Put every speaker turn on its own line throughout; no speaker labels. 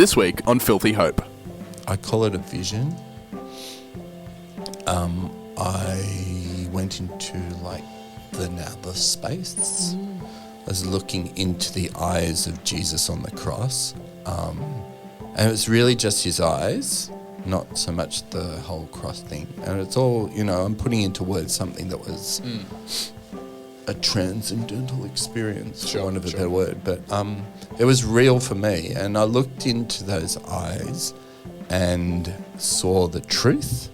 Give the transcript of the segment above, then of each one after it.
This week on Filthy Hope.
I call it a vision. I went into like the now space. I was looking into the eyes of Jesus on the cross. And it was really just his eyes, not so much the whole cross thing. And it's all, I'm putting into words something that was a transcendental experience, for want of a better word. But it was real for me. And I looked into those eyes and saw the truth.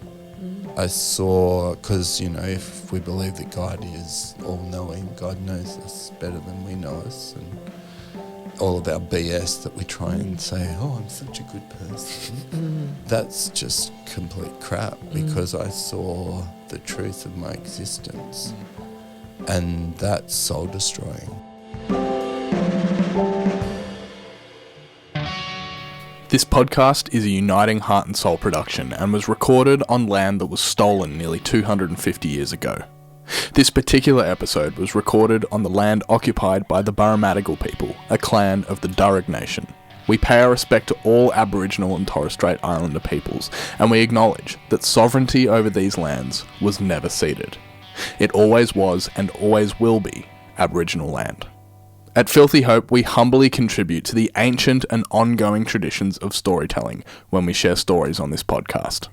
I saw, because, if we believe that God is all-knowing, God knows us better than we know us. And all of our BS that we try and say, oh, I'm such a good person. That's just complete crap, because I saw the truth of my existence. And that's soul-destroying.
This podcast is a Uniting Heart and Soul production and was recorded on land that was stolen nearly 250 years ago. This particular episode was recorded on the land occupied by the Burramatigal people, a clan of the Darug Nation. We pay our respect to all Aboriginal and Torres Strait Islander peoples, and we acknowledge that sovereignty over these lands was never ceded. It always was and always will be Aboriginal land. At Filthy Hope, we humbly contribute to the ancient and ongoing traditions of storytelling when we share stories on this podcast.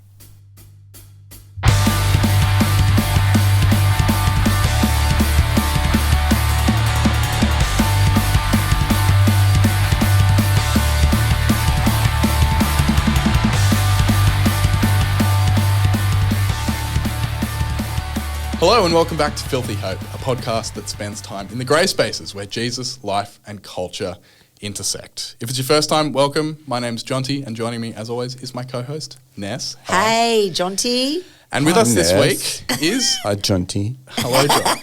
Hello and welcome back to Filthy Hope, a podcast that spends time in the grey spaces where Jesus, life and culture intersect. If it's your first time, welcome. My name's Jonty, and joining me as always is my co-host, Ness. Hello.
Hey, Jonty.
And with us
Ness.
this week is...
Hi, Jonty.
Hello, John.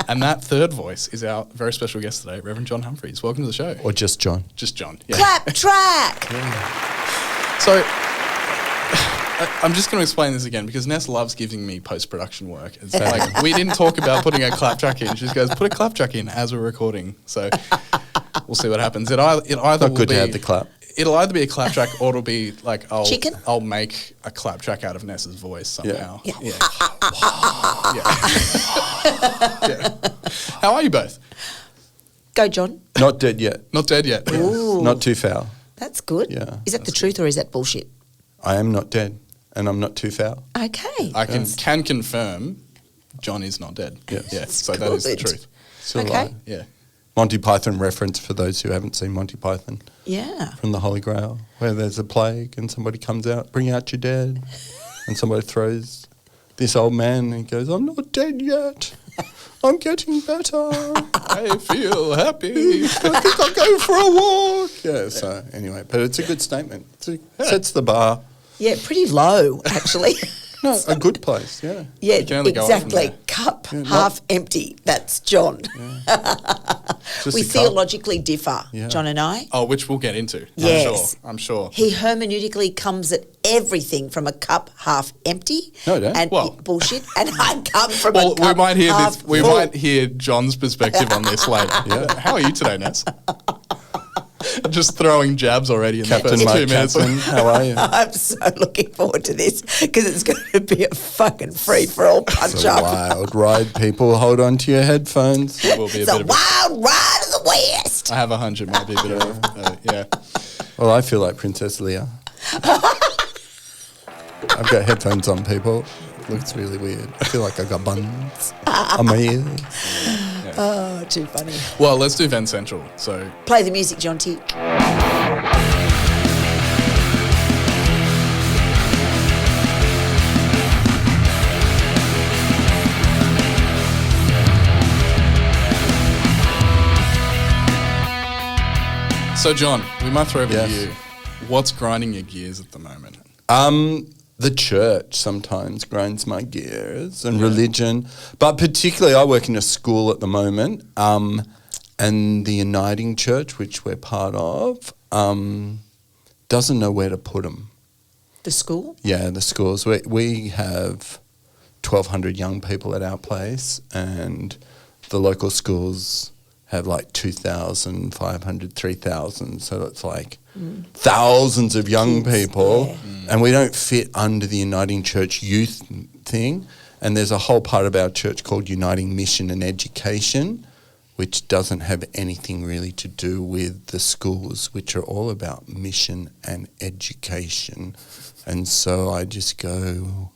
And that third voice is our very special guest today, Rev Jon Humphries. Welcome to the show.
Or just John.
Just John. Yeah.
Clap track.
So... I'm just going to explain this again because Ness loves giving me post-production work. It's like, we didn't talk about putting a clap track in. She just goes, put a clap track in as we're recording. So we'll see what happens. It either
Not
will
good
be,
to have the clap.
It'll either be a clap track or it'll be like I'll make a clap track out of Ness's voice somehow.
Yeah.
Yeah. Yeah. How are you both?
Go, John.
Not dead yet.
Not dead yet.
Ooh.
Not too foul.
That's good.
Yeah.
Is that the truth or is that bullshit?
I am not dead, and I'm not too foul.
Okay.
I can confirm John is not dead.
Yes.
Yeah, so that is the truth.
Still
Okay.
alive.
Yeah.
Monty Python reference for those who haven't seen Monty Python
Yeah.
from the Holy Grail, where there's a plague and somebody comes out, bring out your dead, and somebody throws this old man and he goes, I'm not dead yet. I'm getting better.
I feel happy.
I think I'll go for a walk. Yeah, so anyway, but it's a good statement. It sets the bar.
Yeah, pretty low, actually.
No, a good place, yeah.
Yeah,
can only go up from
exactly.
there.
Cup
Yeah,
half empty. That's John.
Just
We
a cup.
theologically differ,
Yeah.
John and I.
Oh, which we'll get into.
Yes.
I'm sure.
He hermeneutically comes at everything from a cup half empty.
No, I don't.
And
Well-
bullshit. And I come from
Well,
a cup
we might hear
half
this. We
full.
might hear John's perspective on this later. Yeah. How are you today, Ness? Just throwing jabs already in
Captain,
the first
my
2 minutes.
captain, how are you?
I'm so looking forward to this because it's going to be a fucking free-for-all punch
It's a
up.
wild ride, people. Hold on to your headphones.
It will be a
It's
bit
a
of
wild ride of the West.
I have a hunch it might be a bit of yeah.
Well, I feel like Princess Leia. I've got headphones on, people. Looks really weird. I feel like I got buns on my ears.
Oh, too funny.
Well, let's do Venn Central. So
Play the music, Jonty.
John, we might throw over
Yes.
to you. What's grinding your gears at the moment?
The church sometimes grinds my gears and religion, but particularly I work in a school at the moment, and the Uniting Church, which we're part of, doesn't know where to put them.
The school?
Yeah, the schools. We have 1,200 young people at our place, and the local schools have like 2,500, 3,000. So it's like thousands of young people, and we don't fit under the Uniting Church youth thing. And there's a whole part of our church called Uniting Mission and Education, which doesn't have anything really to do with the schools, which are all about mission and education. And so I just go,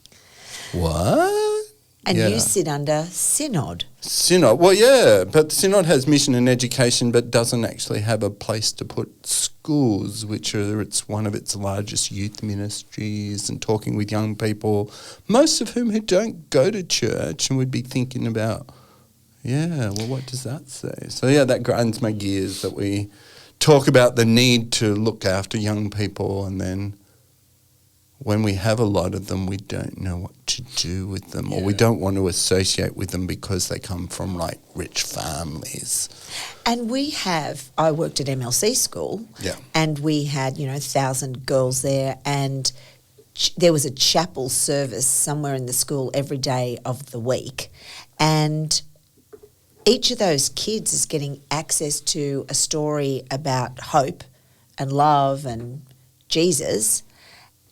what?
And you sit under Synod.
Synod, well, yeah, but Synod has mission and education but doesn't actually have a place to put schools, it's one of its largest youth ministries, and talking with young people, most of whom who don't go to church and would be thinking about, what does that say? So, that grinds my gears that we talk about the need to look after young people, and then when we have a lot of them, we don't know what to do with them, or we don't want to associate with them because they come from like rich families.
And I worked at MLC school, and we had, 1,000 girls there, and there was a chapel service somewhere in the school every day of the week. And each of those kids is getting access to a story about hope and love and Jesus.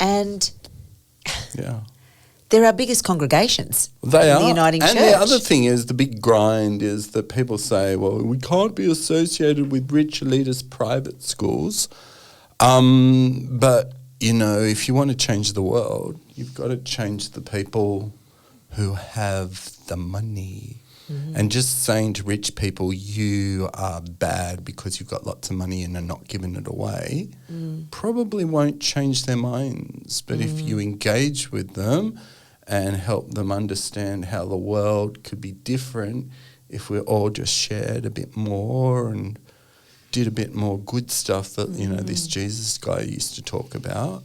And they're our biggest congregations.
They are.
The Uniting Church.
And the other thing is, the big grind is that people say, well, we can't be associated with rich elitist private schools. But, if you want to change the world, you've got to change the people who have the money. Mm-hmm. And just saying to rich people, you are bad because you've got lots of money and are not giving it away, probably won't change their minds. But if you engage with them and help them understand how the world could be different if we all just shared a bit more and did a bit more good stuff that, this Jesus guy used to talk about,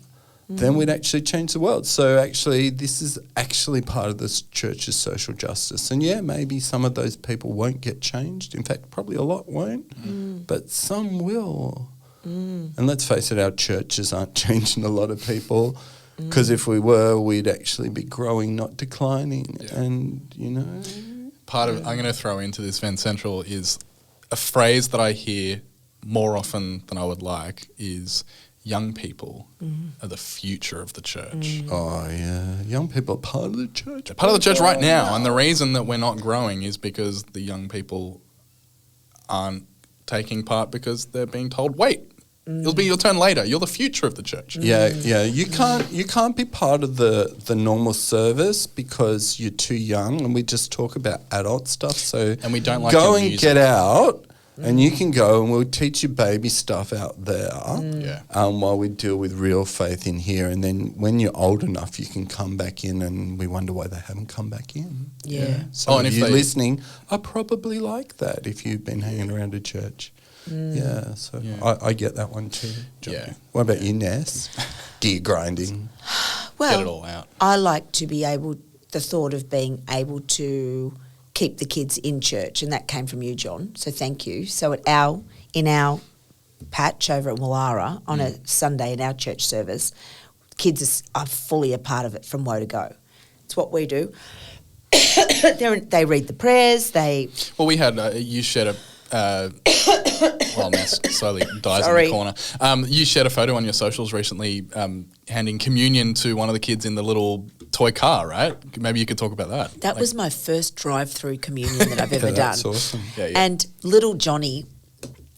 then we'd actually change the world. So actually, this is actually part of this church's social justice. And maybe some of those people won't get changed. In fact, probably a lot won't, but some will. And let's face it, our churches aren't changing a lot of people, because if we were, we'd actually be growing, not declining. Yeah. And,
part of, I'm going to throw into this, Van Central, is a phrase that I hear more often than I would like is, young people are the future of the church.
Oh, yeah. Young people are part of the church.
They're part of the church right now. And the reason that we're not growing is because the young people aren't taking part because they're being told, wait, it'll be your turn later. You're the future of the church.
Yeah. You can't be part of the normal service because you're too young, and we just talk about adult stuff. So
and we don't like
go
and
music. Get out. And you can go and we'll teach you baby stuff out there while we deal with real faith in here. And then when you're old enough, you can come back in, and we wonder why they haven't come back in.
Yeah.
So if you're listening are probably like that if you've been hanging around a church. Yeah, so I get that one too.
Yeah.
What about you, Ness? Gear grinding.
Well,
get it all out.
I like to be the thought of being able to keep the kids in church, and that came from you, John, so thank you. So in our patch over at Wallara on a Sunday in our church service, kids are fully a part of it from woe to go. It's what we do. They read the prayers,
Well, we had, you shared Ness slowly dies in the corner. You shared a photo on your socials recently handing communion to one of the kids in the little toy car, right? Maybe you could talk about that.
That was my first drive-through communion that I've ever done.
That's awesome.
Yeah.
And little Johnny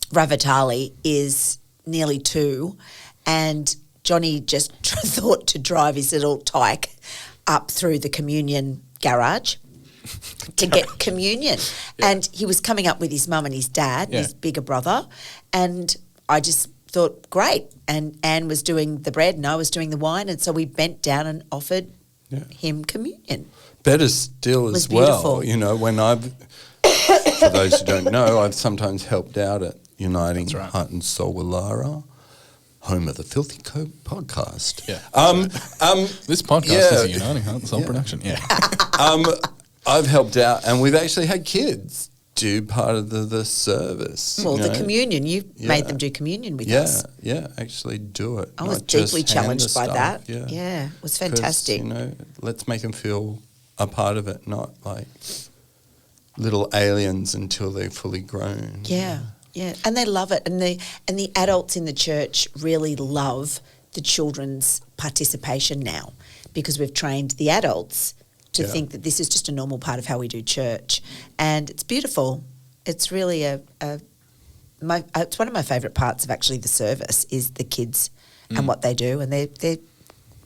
Ravatali is nearly 2, and Johnny just thought to drive his little tyke up through the communion garage to get communion. Yeah. And he was coming up with his mum and his dad, his bigger brother, and I just thought, great. And Anne was doing the bread and I was doing the wine, and so we bent down and offered him communion.
Better still as well, when for those who don't know, I've sometimes helped out at Uniting Heart and Soul Wallara, home of the Filthy Coat podcast.
Yeah. This podcast is a Uniting Heart and Soul production. Yeah.
I've helped out, and we've actually had kids do part of the service.
Well, the communion, you made them do communion with us.
Yeah, actually do it.
I was deeply challenged by that. Yeah, it was fantastic.
Let's make them feel a part of it, not like little aliens until they're fully grown.
Yeah, and they love it, and the adults in the church really love the children's participation now, because we've trained the adults to think that this is just a normal part of how we do church, and it's beautiful. It's really it's one of my favourite parts of actually the service is the kids and what they do, and they're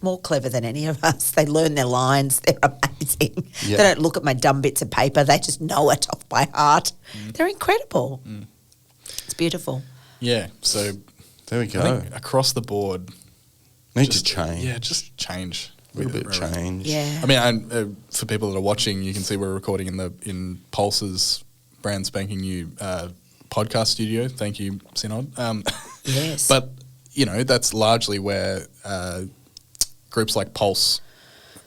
more clever than any of us. They learn their lines. They're amazing.
Yeah.
They don't look at my dumb bits of paper. They just know it off by heart. They're incredible. It's beautiful.
Yeah, so
There we
I
go.
think across the board,
Need to change.
Yeah, just change.
A little bit of change.
Yeah.
I mean, for people that are watching, you can see we're recording in Pulse's brand spanking new podcast studio. Thank you, Synod.
Yes.
But, that's largely where groups like Pulse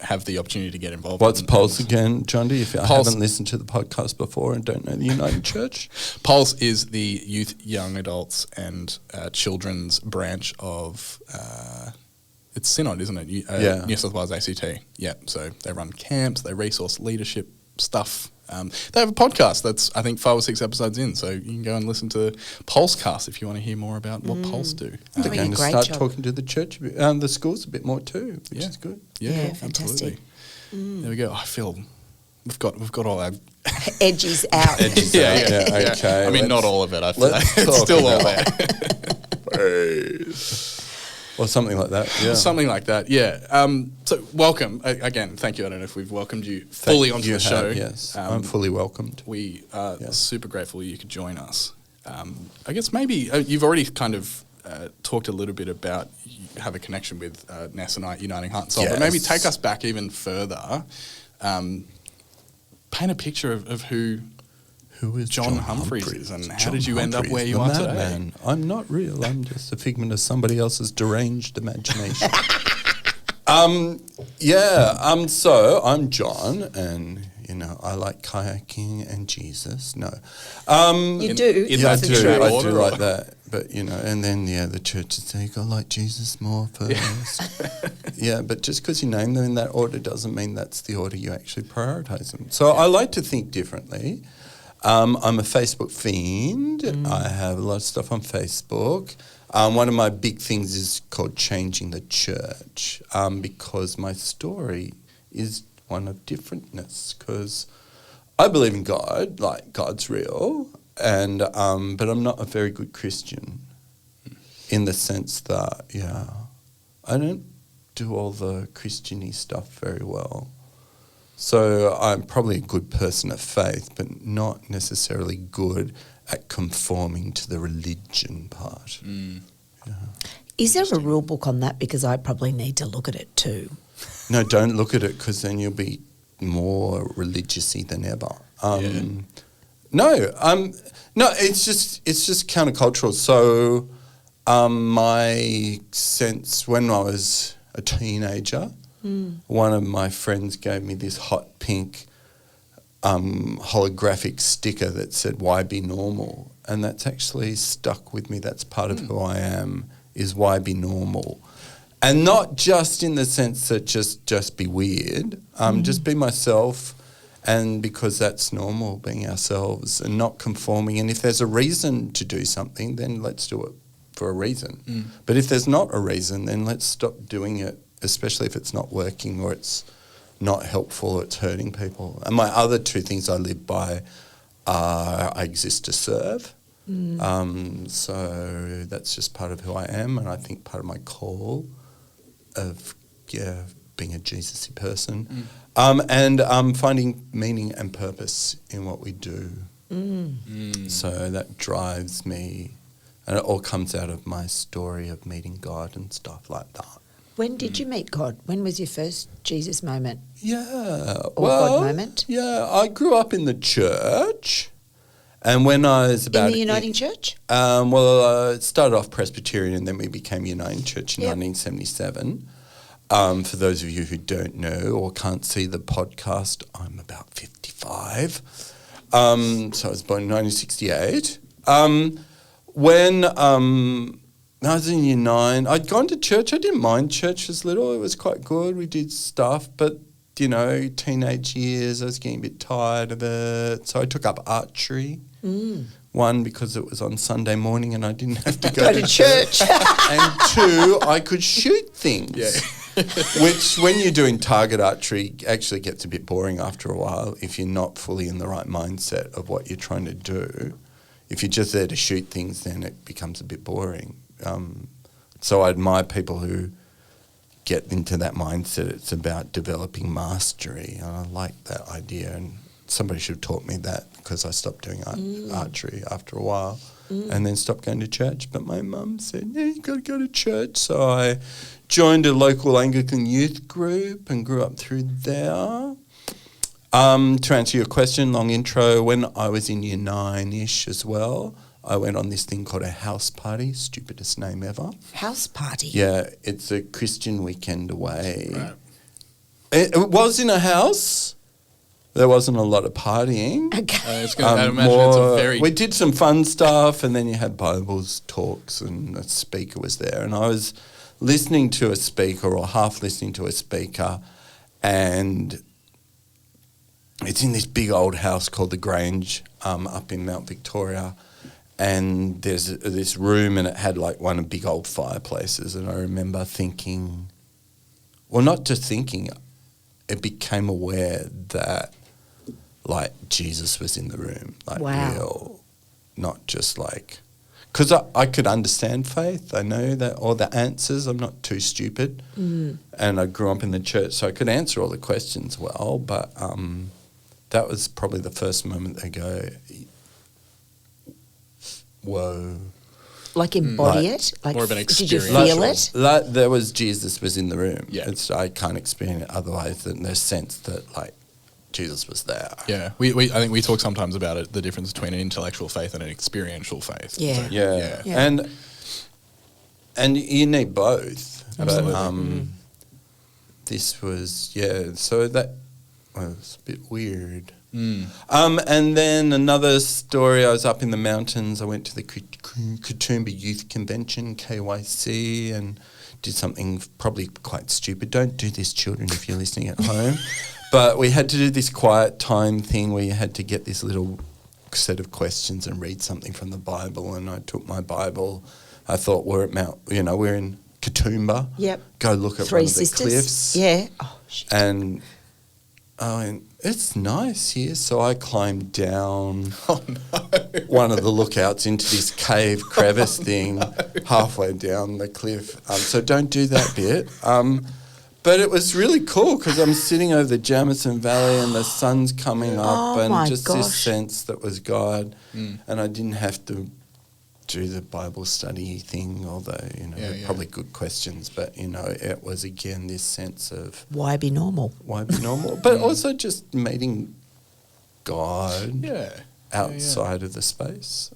have the opportunity to get involved.
What's
in
Pulse
things.
again, Jonty? If I
Pulse-
haven't listened to the podcast before and don't know the United Church.
Pulse is the youth, young adults and children's branch of... it's Synod, isn't it?
Yeah.
New South Wales ACT. Yeah, so they run camps, they resource leadership stuff. They have a podcast that's, I think, 5 or 6 episodes in, so you can go and listen to Pulsecast if you want to hear more about what Pulse do.
They're
Doing a
going to
great
start
job.
talking to the church, the schools a bit more too, which is good.
Yeah, fantastic.
Absolutely. There we go. I feel we've got all our
Edges out.
Edges
Yeah,
out.
yeah,
Yeah, okay.
I mean, not all of it. I feel
let's
it's
talk
still all
about-
there.
Or something like that. Yeah.
Something like that, yeah. So welcome again. Thank you. I don't know if we've welcomed you fully onto
You
the show.
have, yes, I'm fully welcomed.
We are super grateful you could join us. I guess maybe you've already kind of talked a little bit about you have a connection with Ness and I, Uniting Heart and Soul, but maybe
Yes.
take us back even further. Paint a picture of who
Who is
Jon Humphries is and how did you end up where you
the
are today?
madman. I'm not real. I'm just a figment of somebody else's deranged imagination. So I'm John, and I like kayaking and Jesus. No,
You do.
in
I
that
do.
true
I
order,
do
or-
like that. But and then the church would say you got to like Jesus more first. But just because you name them in that order doesn't mean that's the order you actually prioritise them. So I like to think differently. I'm a Facebook fiend. I have a lot of stuff on Facebook. One of my big things is called Changing the Church, because my story is one of differentness, because I believe in God, like God's real, and but I'm not a very good Christian in the sense that, I don't do all the Christian-y stuff very well. So I'm probably a good person of faith, but not necessarily good at conforming to the religion part.
Is there a rule book on that? Because I probably need to look at it too.
No, don't look at it, because then you'll be more religious-y than ever. No, it's just countercultural. So my sense when I was a teenager, one of my friends gave me this hot pink holographic sticker that said, "Why be normal?" And that's actually stuck with me. That's part of who I am, is why be normal. And not just in the sense that just be weird, just be myself, and because that's normal, being ourselves and not conforming. And if there's a reason to do something, then let's do it for a reason. But if there's not a reason, then let's stop doing it, especially if it's not working or it's not helpful or it's hurting people. And my other 2 things I live by are I exist to serve. So that's just part of who I am, and I think part of my call of being a Jesus-y person, and finding meaning and purpose in what we do. So that drives me, and it all comes out of my story of meeting God and stuff like that.
When did you meet God? When was your first Jesus moment?
Yeah,
Or God moment?
Yeah, I grew up in the church, and when I was about
In the Uniting Church?
it started off Presbyterian, and then we became Uniting Church in
Yep.
1977. For those of you who don't know or can't see the podcast, I'm about 55. So I was born in 1968. When I was in Year 9, I'd gone to church. I didn't mind church as little. It was quite good. We did stuff. But teenage years, I was getting a bit tired of it. So I took up archery. One, because it was on Sunday morning and I didn't have to go to church. And two, I could shoot things. Yeah. Which, when you're doing target archery, actually gets a bit boring after a while if you're not fully in the right mindset of what you're trying to do. If you're just there to shoot things, then it becomes a bit boring. So I admire people who get into that mindset. It's about developing mastery. And I like that idea. And somebody should have taught me that, because I stopped doing archery after a while and then stopped going to church. But my mum said, yeah, you got to go to church. So I joined a local Anglican youth group and grew up through there. To answer your question, long intro, when I was in year 9-ish as well, I went on this thing called a house party, stupidest name ever.
House party?
Yeah, it's a Christian weekend away. Right. It was in a house. There wasn't a lot of partying.
Okay.
We did some fun stuff, and then you had Bibles talks, and a speaker was there. And I was listening to a speaker, or half listening to a speaker, and it's in this big old house called the Grange up in Mount Victoria. And there's this room, and it had like one of big old fireplaces. And I remember thinking, well, not just thinking, it became aware that like Jesus was in the room, like real, not just like, because I could understand faith. I know that all the answers. I'm not too stupid, and I grew up in the church, so I could answer all the questions well. But that was probably the first moment they go, whoa.
Like embody it? Like
more of an experience.
Did you feel it?
Like there was Jesus was in the room. Yeah. I can't experience it otherwise than the sense that like Jesus was there.
Yeah. I think we talk sometimes about it, the difference between an intellectual faith and an experiential faith.
Yeah.
So,
yeah. And you need both.
Absolutely.
But this was, so that was a bit weird. And then another story, I was up in the mountains. I went to the Katoomba Youth Convention, KYC, and did something probably quite stupid. Don't do this, children, if you're listening at home. But we had to do this quiet time thing where you had to get this little set of questions and read something from the Bible. And I took my Bible. I thought we're in Katoomba.
Yep.
Go look at
Three
one of the
sisters.
cliffs.
Yeah. Oh, shit.
And it's nice here. So I climbed down one of the lookouts into this cave crevice thing halfway down the cliff. So don't do that bit. But it was really cool because I'm sitting over the Jamison Valley and the sun's coming up and just this sense that was God. And I didn't have to do the Bible study thing, although, they're probably good questions. But, it was, again, this sense of...
Why be normal?
But also just meeting God outside of the space.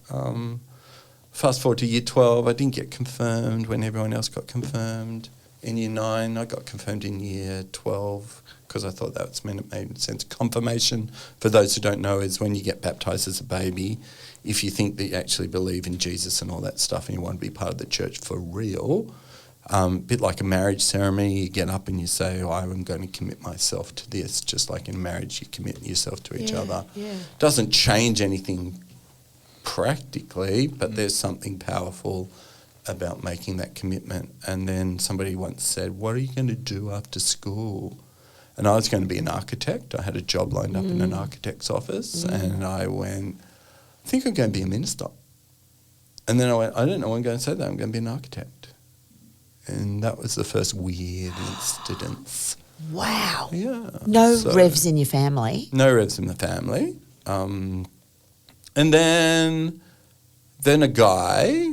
Fast forward to year 12, I didn't get confirmed when everyone else got confirmed. In year 9, I got confirmed in year 12 because I thought that made sense. Confirmation, for those who don't know, is when you get baptised as a baby. If you think that you actually believe in Jesus and all that stuff and you want to be part of the church for real, a bit like a marriage ceremony, you get up and you say, I'm going to commit myself to this, just like in marriage you commit yourself to each other. Yeah. Doesn't change anything practically, but there's something powerful about making that commitment. And then somebody once said, what are you going to do after school? And I was going to be an architect. I had a job lined up in an architect's office, and I went, I think I'm going to be a minister. And then I went, I don't know, I'm going to say that, I'm going to be an architect. And that was the first weird incidents.
Wow.
Yeah.
No revs in your family?
No revs in the family. And then a guy...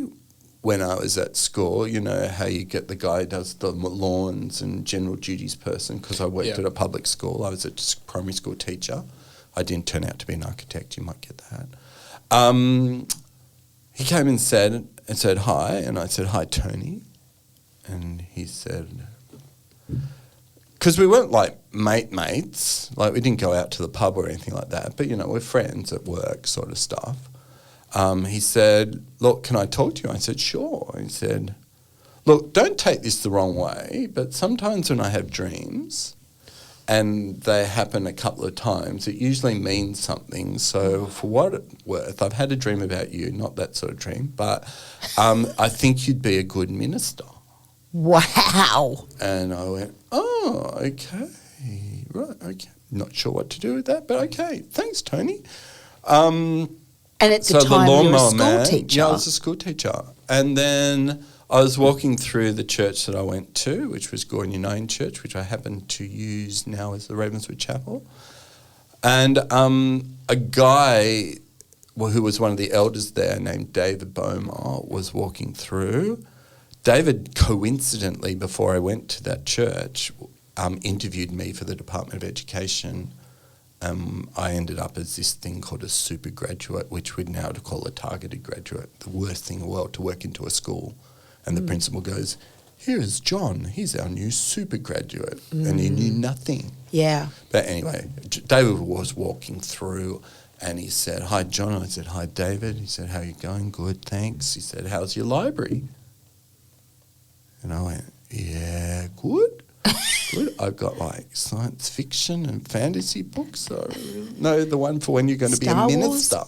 When I was at school, you know how you get the guy who does the lawns and general duties person, because I worked at a public school. I was a primary school teacher. I didn't turn out to be an architect. You might get that. He came and said hi, and I said, hi, Tony. And he said, because we weren't like mates, like we didn't go out to the pub or anything like that, but, we're friends at work sort of stuff. He said, look, can I talk to you? I said, sure. He said, look, don't take this the wrong way, but sometimes when I have dreams and they happen a couple of times, it usually means something. So for what it's worth, I've had a dream about you, not that sort of dream, but I think you'd be a good minister.
Wow.
And I went, oh, okay, right, okay. Not sure what to do with that, but okay, thanks, Tony.
And at the time, you were a school teacher.
Yeah, I was a school teacher. And then I was walking through the church that I went to, which was Jonty and Rev Church, which I happen to use now as the Ravenswood Chapel. And a guy who was one of the elders there named David Beaumont was walking through. David, coincidentally, before I went to that church, interviewed me for the Department of Education. I ended up as this thing called a super graduate, which we'd now call a targeted graduate, the worst thing in the world to work into a school. And the principal goes, here's John, he's our new super graduate. And he knew nothing.
Yeah.
But anyway, David was walking through and he said, hi, John. I said, hi, David. He said, how are you going? Good, thanks. He said, how's your library? And I went, yeah, good. Good. I've got like science fiction and fantasy books. So, no, the one for when you're going to be a minister.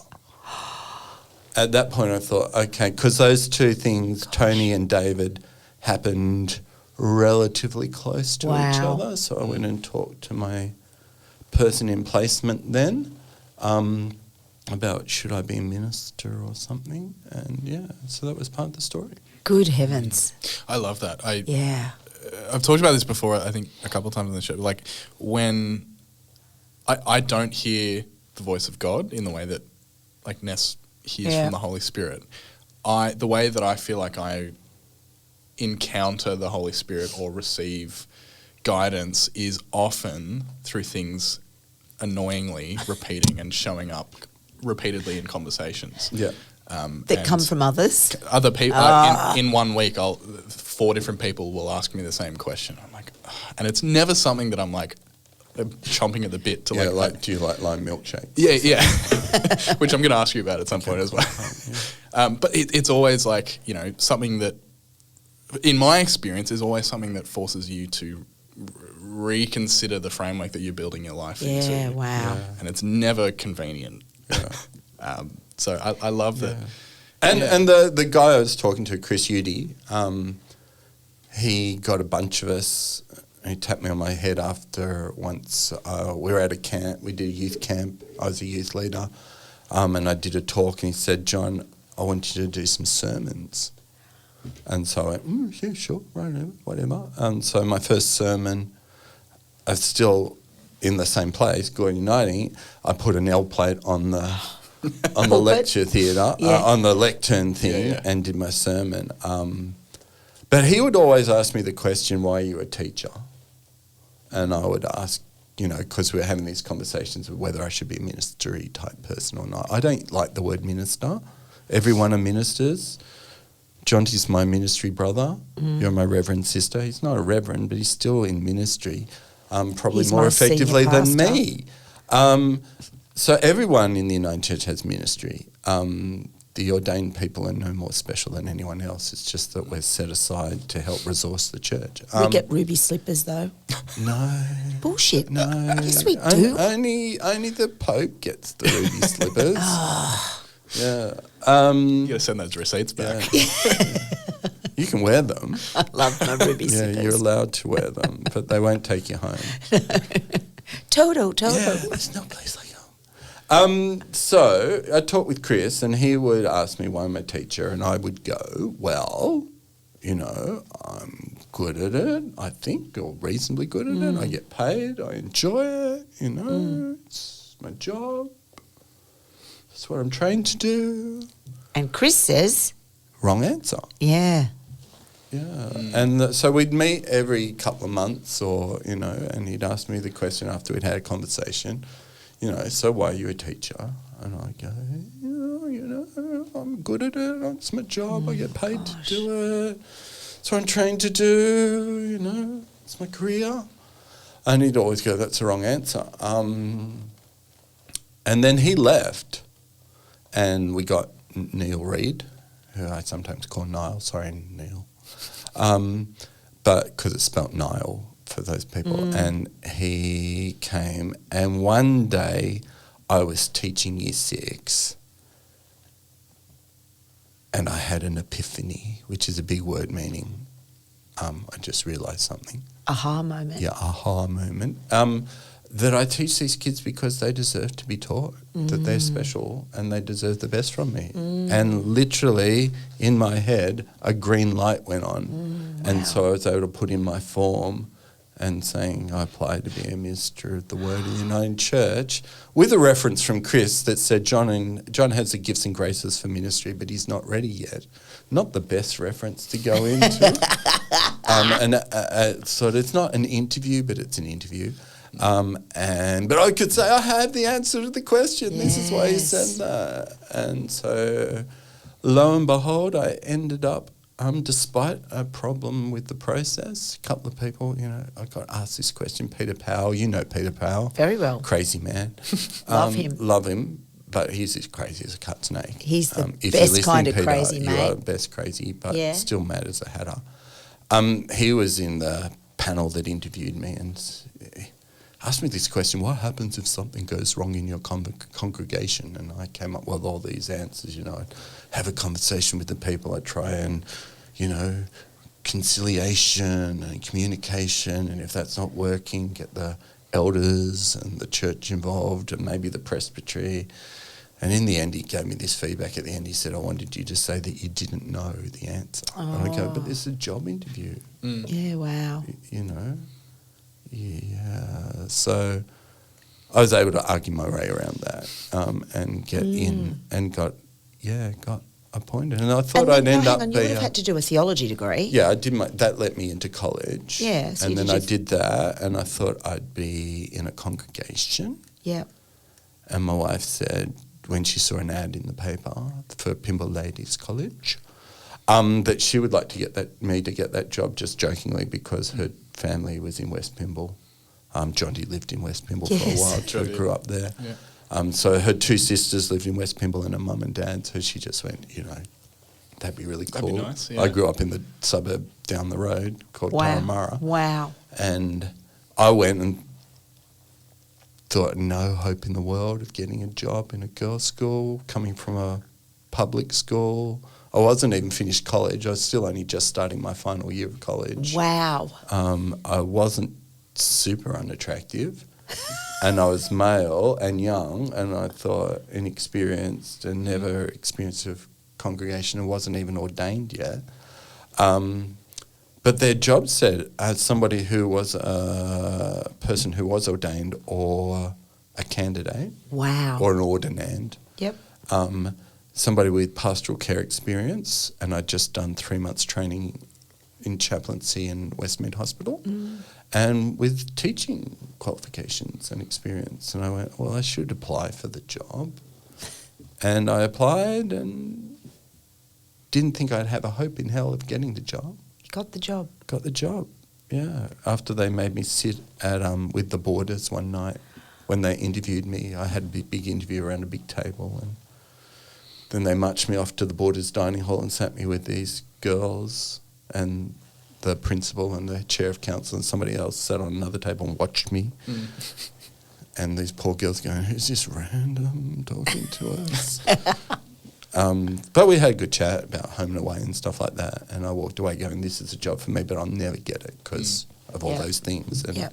At that point I thought, okay, because those two things, Tony and David, happened relatively close to each other. So I went and talked to my person in placement then about should I be a minister or something. And yeah, so that was part of the story.
Good heavens.
I love that.
Yeah.
I've talked about this before, I think a couple of times on the show. Like when I don't hear the voice of God in the way that like Ness hears from the Holy Spirit. The way that I feel like I encounter the Holy Spirit or receive guidance is often through things annoyingly repeating and showing up repeatedly in conversations.
Yeah.
That come from others?
Other people. In 1 week, 4 different people will ask me the same question. I'm like, and it's never something that I'm like chomping at the bit to like.
Do you like lime milkshakes?
Yeah. Which I'm going to ask you about at some point as well. But it's always like, something that, in my experience, is always something that forces you to reconsider the framework that you're building your life into.
Yeah, wow. Yeah.
And it's never convenient. Yeah. So I love that.
And the guy I was talking to, Chris Udy, he got a bunch of us. He tapped me on my head after once we were at a camp. We did a youth camp. I was a youth leader. And I did a talk and he said, John, I want you to do some sermons. And so I went, yeah, sure, right, whatever. And so my first sermon, I was still in the same place, Jonty Uniting. I put an L plate on the lecture theatre, on the lectern thing, and did my sermon. But he would always ask me the question, why are you a teacher? And I would ask, because we were having these conversations of whether I should be a ministry type person or not. I don't like the word minister. Everyone are ministers. Jonty's my ministry brother. You're my reverend sister. He's not a reverend, but he's still in ministry, probably he's more effectively than me. So everyone in the United Church has ministry. The ordained people are no more special than anyone else. It's just that we're set aside to help resource the church.
We get ruby slippers though.
No.
Bullshit.
No.
Yes, we do.
Only the Pope gets the ruby slippers. Yeah.
You got to send those receipts back.
Yeah. You can wear them.
I love my ruby slippers.
Yeah, you're allowed to wear them, but they won't take you home.
Toto.
Yeah, there's no place like home. So I talked with Chris and he would ask me why I'm a teacher and I would go, well, I'm good at it, I think, or reasonably good at it. I get paid, I enjoy it, it's my job. That's what I'm trained to do.
And Chris says...
Wrong answer.
Yeah.
Yeah. And so we'd meet every couple of months and he'd ask me the question after we'd had a conversation, so why are you a teacher? And I go, I'm good at it. It's my job. I get paid to do it. It's what I'm trained to do, it's my career. And he'd always go, that's the wrong answer. And then he left and we got Neil Reid, who I sometimes call Niall. Sorry, Neil. But because it's spelt Niall for those people. And he came, and one day I was teaching Year 6 and I had an epiphany, which is a big word meaning I just realised something.
Aha moment.
Yeah, aha moment. That I teach these kids because they deserve to be taught that they're special and they deserve the best from me. And literally in my head, a green light went on. And so I was able to put in my form and saying I apply to be a minister of the Word of the United Church, with a reference from Chris that said John has the gifts and graces for ministry, but he's not ready yet. Not the best reference to go into. So it's not an interview, but it's an interview. But I could say I have the answer to the question. This is why he said that. And so, lo and behold, I ended up, despite a problem with the process, a couple of people, I got asked this question. Peter Powell, you know Peter Powell.
Very well.
Crazy man.
Love him.
But he's as crazy as a cut snake.
He's the best kind of crazy,
Peter,
mate.
You are the best crazy, but still mad as a hatter. He was in the panel that interviewed me and asked me this question: what happens if something goes wrong in your congregation? And I came up with all these answers. I'd have a conversation with the people. I'd try and, conciliation and communication. And if that's not working, get the elders and the church involved and maybe the presbytery. And in the end, he gave me this feedback at the end. He said, I wanted you to say that you didn't know the answer. And I go, but this is a job interview.
Yeah, wow.
Yeah. So I was able to argue my way around that and get in and got appointed. And I thought I'd end up being...
You would have had to do a theology degree.
Yeah, I did. That let me into college.
Yeah. So
and then I did that and I thought I'd be in a congregation.
Yeah.
And my wife said, when she saw an ad in the paper for Pymble Ladies College, that she would like to get me to get that job, just jokingly, because her family was in West Pymble. Jonty lived in West Pymble for a while too, grew up there. Yeah. So her two sisters lived in West Pymble and her mum and dad, so she just went, that'd be really cool.
That'd be nice, yeah.
I grew up in the suburb down the road called Turramurra.
Wow.
And I went and thought no hope in the world of getting a job in a girls' school, coming from a public school. I wasn't even finished college. I was still only just starting my final year of college.
Wow.
I wasn't super unattractive and I was male and young and I thought inexperienced and never experienced a congregation and wasn't even ordained yet. But their job said as somebody who was a person who was ordained or a candidate.
Wow.
Or an ordinand.
Yep.
Somebody with pastoral care experience, and I'd just done 3 months training in chaplaincy in Westmead Hospital, and with teaching qualifications and experience. And I went, well, I should apply for the job. And I applied and didn't think I'd have a hope in hell of getting the job.
You got the job.
Got the job, yeah. After they made me sit at with the boarders one night when they interviewed me, I had a big interview around a big table, and then they marched me off to the boarders' dining hall and sat me with these girls, and the principal and the chair of council and somebody else sat on another table and watched me. And these poor girls going, who's this random talking to us? But we had a good chat about home and away and stuff like that. And I walked away going, this is a job for me, but I'll never get it because of all those things. And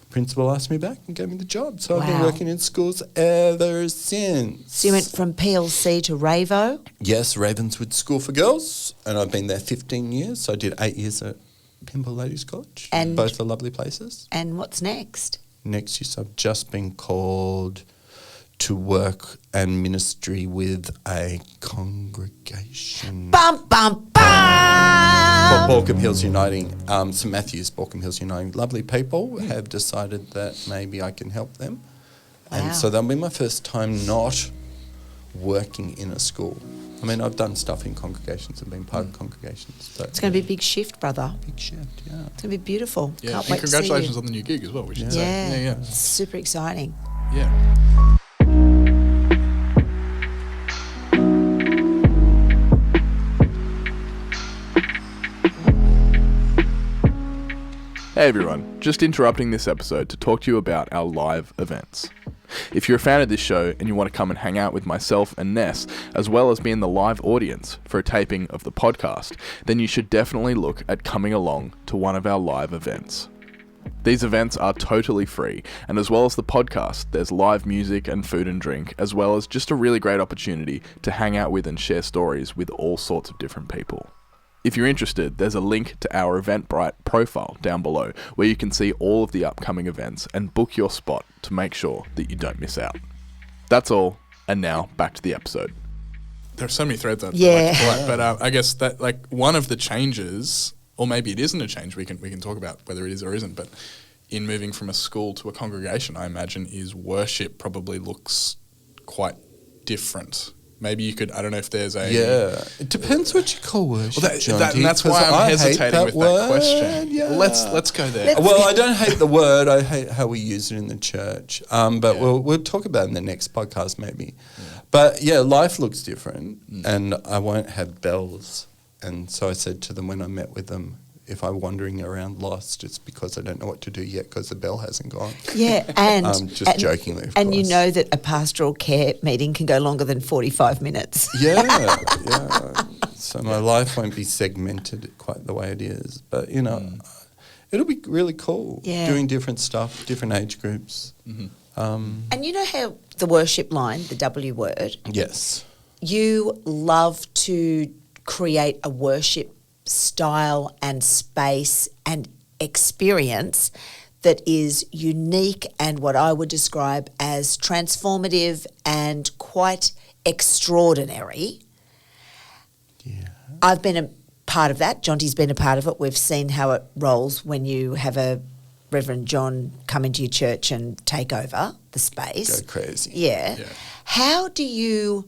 principal asked me back and gave me the job. So I've been working in schools ever since.
So you went from PLC to Ravo?
Yes, Ravenswood School for Girls. And I've been there 15 years. So I did 8 years at Pymble Ladies College. And both are lovely places.
And what's next?
Next year, I've just been called to work and ministry with a congregation.
Bum, bum, bum!
Balcombe Hills Uniting, St Matthew's Balcombe Hills Uniting. Lovely people have decided that maybe I can help them.
Wow.
And so that'll be my first time not working in a school. I mean, I've done stuff in congregations and been part of congregations. But
it's going to be a big shift, brother.
Big shift, yeah.
It's going to be beautiful.
Yeah,
Can't
and
wait
congratulations
to see you.
on the new gig as well, we should say.
Yeah, super exciting.
Yeah. Hey everyone, just interrupting this episode to talk to you about our live events. If you're a fan of this show and you want to come and hang out with myself and Ness, as well as be in the live audience for a taping of the podcast, then you should definitely look at coming along to one of our live events. These events are totally free, and as well as the podcast, there's live music and food and drink, as well as just a really great opportunity to hang out with and share stories with all sorts of different people. If you're interested, there's a link to our Eventbrite profile down below where you can see all of the upcoming events and book your spot to make sure that you don't miss out. That's all, and now back to the episode. There are so many threads I'd like to pull out, but I guess that one of the changes, or maybe it isn't a change, we can talk about whether it is or isn't, but in moving from a school to a congregation, I imagine, is worship probably looks quite different. Maybe you could, I don't know if there's a...
Yeah, it depends what you call worship,
and that's why I'm hesitating with that question. Yeah. Let's go there.
Well, I don't hate the word. I hate how we use it in the church. But we'll talk about it in the next podcast maybe. Yeah. But yeah, life looks different, and I won't have bells. And so I said to them when I met with them, if I'm wandering around lost, it's because I don't know what to do yet because the bell hasn't gone.
Yeah, and...
jokingly, of
and
course.
you know that a pastoral care meeting can go longer than 45 minutes.
Yeah. So my life won't be segmented quite the way it is. But, it'll be really cool doing different stuff, different age groups.
Mm-hmm. And you know how the worship line, the W word?
Yes.
You love to create a worship style and space and experience that is unique and what I would describe as transformative and quite extraordinary.
Yeah.
I've been a part of that. Jonty's been a part of it. We've seen how it rolls when you have a Rev Jon come into your church and take over the space.
Go crazy.
Yeah. How do you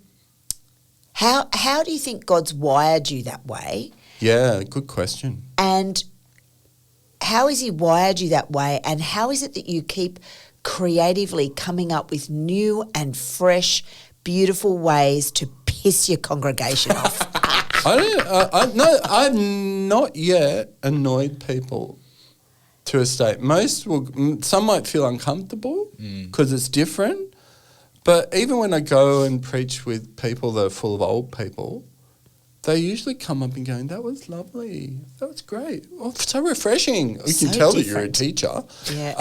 think God's wired you that way?
Yeah, good question.
And how has he wired you that way, and how is it that you keep creatively coming up with new and fresh, beautiful ways to piss your congregation off?
I've not yet annoyed people to a state. Some might feel uncomfortable because it's different, but even when I go and preach with people that are full of old people, they usually come up and go, that was lovely. That was great. Oh, so refreshing. You can tell that you're a teacher.
Yeah.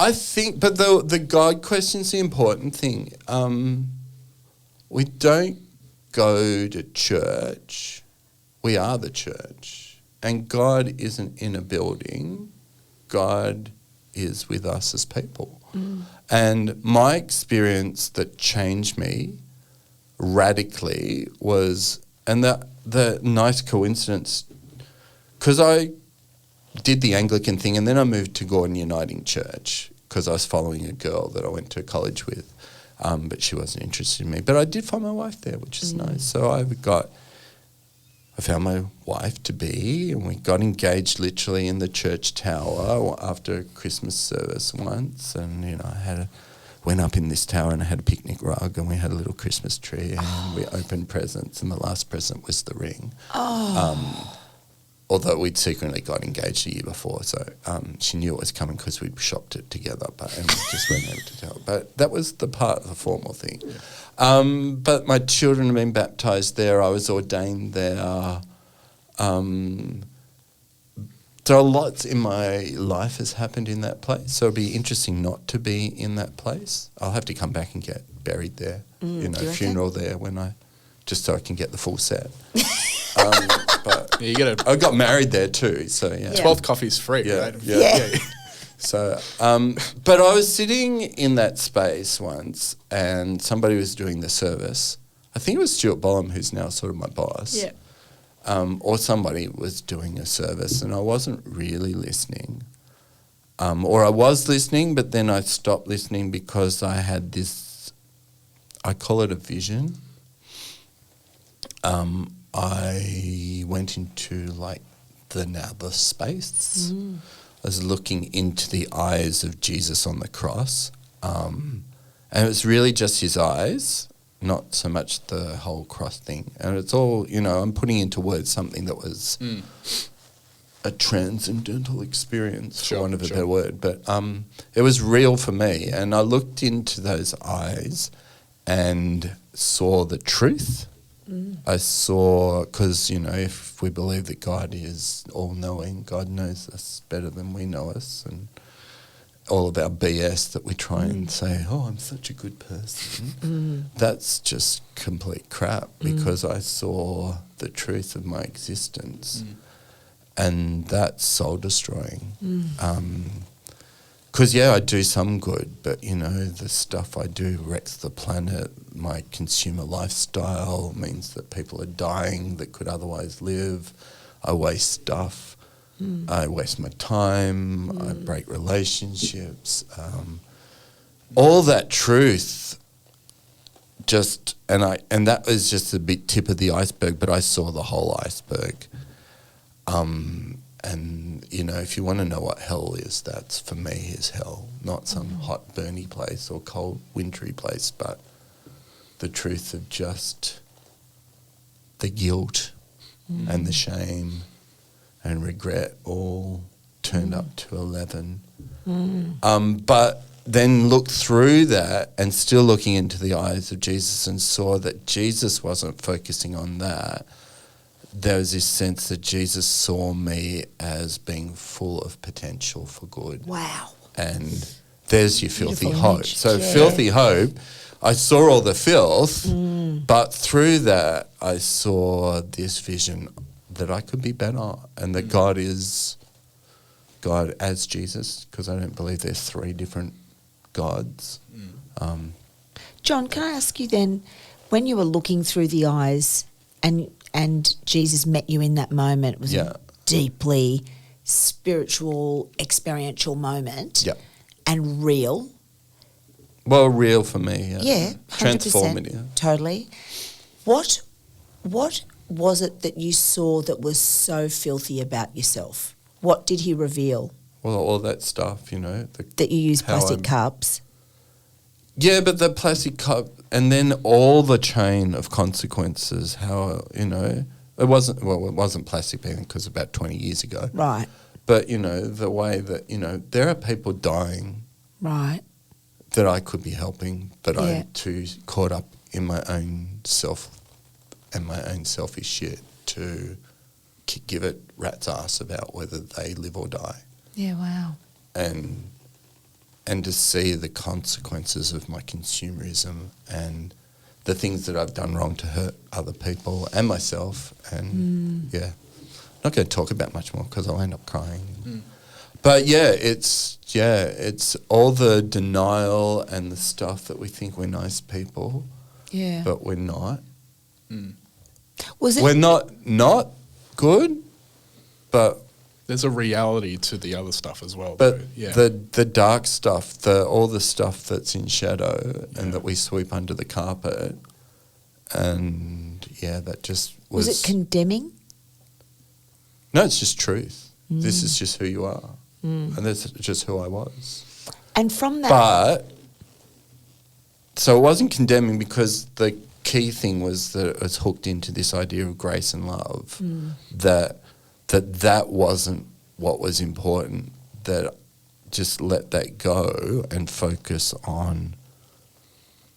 I think, but the God question's the important thing. We don't go to church. We are the church. And God isn't in a building. God is with us as people. And my experience that changed me radically was, and the nice coincidence, because I did the Anglican thing and then I moved to Gordon Uniting Church because I was following a girl that I went to college with, but she wasn't interested in me. But I did find my wife there, which is nice. So I found my wife to be, and we got engaged literally in the church tower after a Christmas service once, and I went up in this tower and I had a picnic rug and we had a little Christmas tree and we opened presents, and the last present was the ring. Although we'd secretly got engaged a year before, so she knew it was coming because we'd shopped it together, and we just weren't able to tell. But that was the part of the formal thing. But my children have been baptised there. I was ordained there. So lots in my life has happened in that place. So it'd be interesting not to be in that place. I'll have to come back and get buried there, funeral there just so I can get the full set. But I got married there too, so yeah.
12th coffee's free, right?
Yeah. So, but I was sitting in that space once and somebody was doing the service. I think it was Stuart Bolam, who's now sort of my boss.
Yeah.
Or somebody was doing a service and I wasn't really listening. Or I was listening, but then I stopped listening because I had this, I call it a vision. I went into the space. I was looking into the eyes of Jesus on the cross. And it was really just his eyes, not so much the whole cross thing. And it's all, I'm putting into words something that was a transcendental experience, for want of a better word. But it was real for me. And I looked into those eyes and saw the truth. I saw, because, you know, if we believe that God is all-knowing, God knows us better than we know us, and all of our BS that we try and say, oh, I'm such a good person, that's just complete crap, because I saw the truth of my existence, and that's soul-destroying. Because, I do some good, but, you know, the stuff I do wrecks the planet. My consumer lifestyle means that people are dying that could otherwise live. I waste stuff. I waste my time. I break relationships. All that truth and that was just a big tip of the iceberg, but I saw the whole iceberg. And, you know, if you want to know what hell is, that's, for me, is hell. Not some hot, burny place or cold, wintry place, but the truth of just the guilt and the shame and regret all turned up to 11. But then looked through that and still looking into the eyes of Jesus and saw that Jesus wasn't focusing on that. There was this sense that Jesus saw me as being full of potential for good.
Wow.
And there's your filthy
Beautiful
hope.
image.
So filthy hope, I saw all the filth, but through that I saw this vision that I could be better, and that God is God as Jesus, because I don't believe there's 3 different gods.
John, can I ask you then, when you were looking through the eyes and Jesus met you in that moment, it was a deeply spiritual, experiential moment and real.
Well, real for me,
Yeah, 100%.
Transformative.
Totally. What was it that you saw that was so filthy about yourself? What did he reveal?
Well, all that stuff, you know.
That you use plastic cups?
Yeah, but the plastic cup, and then all the chain of consequences, how, you know, it wasn't plastic back then because about 20 years ago.
Right.
But, you know, the way that, you know, there are people dying.
Right.
That I could be helping, but I'm too caught up in my own self and my own selfish shit to give it rat's ass about whether they live or die.
Yeah, wow.
And to see the consequences of my consumerism and the things that I've done wrong to hurt other people and myself. And, not going to talk about much more because I'll end up crying. But, it's all the denial and the stuff that we think we're nice people, but we're not. We're not good, but...
There's a reality to the other stuff as well.
But
though.
the dark stuff, all the stuff that's in shadow and that we sweep under the carpet, and that just was...
Was it condemning?
No, it's just truth. This is just who you are. And that's just who I was.
And from that...
But, so it wasn't condemning because the key thing was that it was hooked into this idea of grace and love, that wasn't what was important, that just let that go and focus on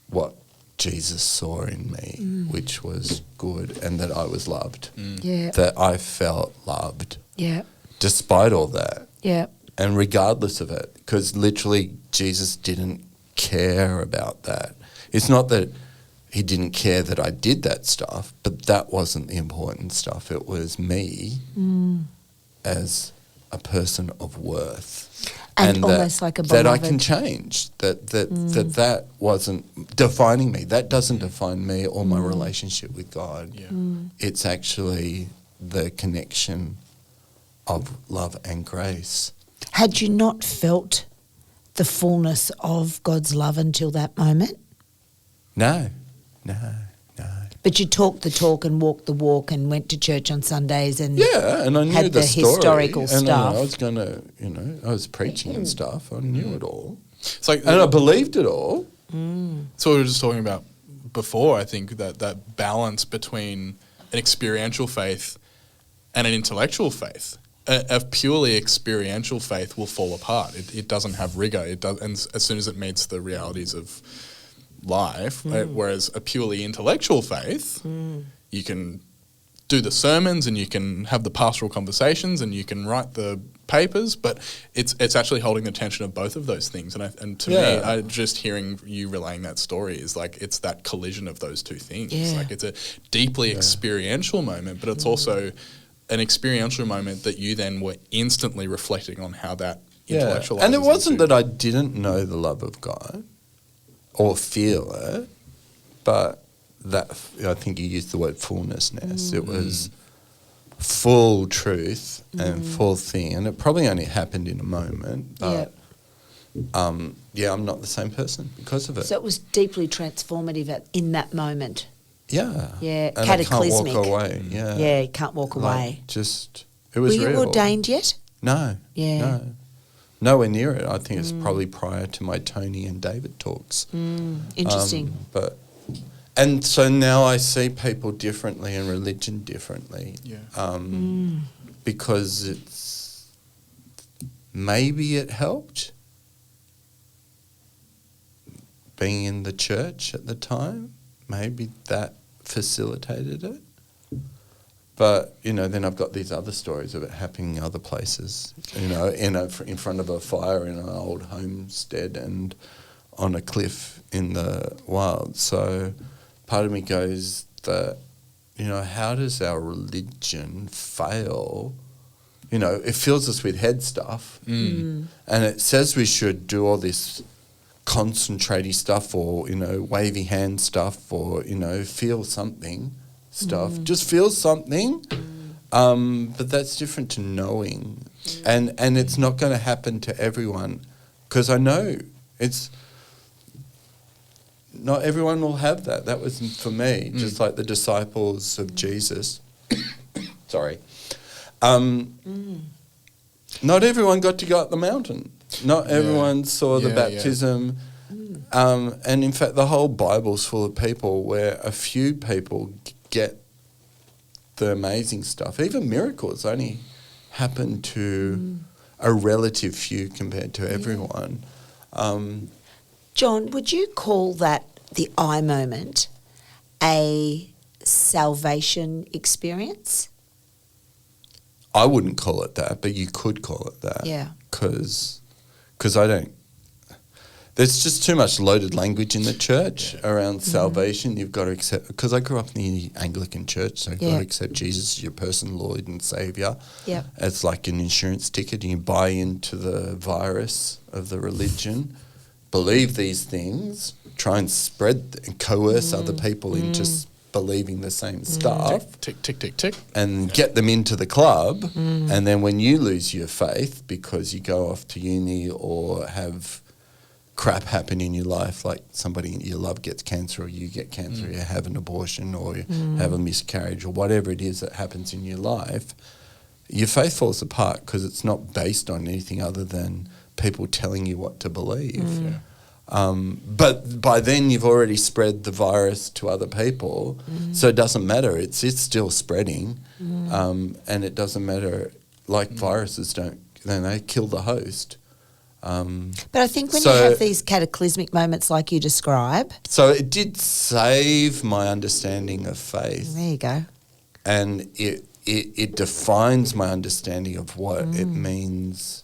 what Jesus saw in me, which was good, and that I was loved, that I felt loved, despite all that, and regardless of it, because literally Jesus didn't care about that. It's not that he didn't care that I did that stuff, but that wasn't the important stuff. It was me as a person of worth.
And almost like a
that I
beloved.
can change, that wasn't defining me. That doesn't define me or my relationship with God. It's actually the connection of love and grace.
Had you not felt the fullness of God's love until that moment?
No.
But you talked the talk and walked the walk and went to church on Sundays and
and I knew
had the
story,
historical
and
stuff.
I was going to, I was preaching and stuff. I knew it all.
It's like,
and I believed it all.
That's what we were just talking about before, I think, that balance between an experiential faith and an intellectual faith. a purely experiential faith will fall apart. It doesn't have rigor. It does, and as soon as it meets the realities of life, whereas a purely intellectual faith, you can do the sermons and you can have the pastoral conversations and you can write the papers, but it's actually holding the tension of both of those things. And to me, just hearing you relaying that story is like it's that collision of those two things.
Yeah.
Like it's a deeply experiential moment, but it's also an experiential moment that you then were instantly reflecting on how that intellectualizes.
And it wasn't
into.
that I didn't know the love of God or feel it, but that I think you used the word fullness. It was full truth and full thing, and it probably only happened in a moment. But I'm not the same person because of it.
So it was deeply transformative in that moment.
Yeah,
Yeah,
and
cataclysmic.
I can't walk away. Yeah,
Yeah, you can't walk away.
Just it was
Were you
real.
ordained yet?
No.
Yeah.
No. Nowhere near it. I think it's probably prior to my Tony and David talks.
Interesting.
And so now I see people differently and religion differently.
Yeah.
Because maybe it helped being in the church at the time. Maybe that facilitated it. But, then I've got these other stories of it happening in other places, in front of a fire in an old homestead and on a cliff in the wild. So part of me goes that, how does our religion fail? It fills us with head stuff. And it says we should do all this concentraty stuff or, wavy hand stuff or, feel something stuff. Just feel something. But that's different to knowing. And it's not going to happen to everyone because I know not everyone will have that. That was for me, just like the disciples of Jesus. Sorry. Not everyone got to go up the mountain. Not everyone saw the baptism. And in fact, the whole Bible's full of people where a few people get the amazing stuff. Even miracles only happen to a relative few compared to everyone.
John, would you call that the I moment a salvation experience?
I wouldn't call it that, but you could call it that.
Yeah.
Because I don't... There's just too much loaded language in the church around salvation. You've got to accept... Because I grew up in the Anglican church, so you've got to accept Jesus as your personal Lord and Saviour.
Yeah.
It's like an insurance ticket. You buy into the virus of the religion, believe these things, try and spread and coerce other people into believing the same stuff.
Tick, tick, tick, tick.
And get them into the club. And then when you lose your faith because you go off to uni or have crap happen in your life, like somebody you love gets cancer or you get cancer, or you have an abortion or you have a miscarriage or whatever it is that happens in your life, your faith falls apart because it's not based on anything other than people telling you what to believe. But by then you've already spread the virus to other people, so it doesn't matter. It's still spreading, and it doesn't matter. Like viruses they kill the host.
But I think when you have these cataclysmic moments like you describe...
So it did save my understanding of faith.
There you go.
And it defines my understanding of what it means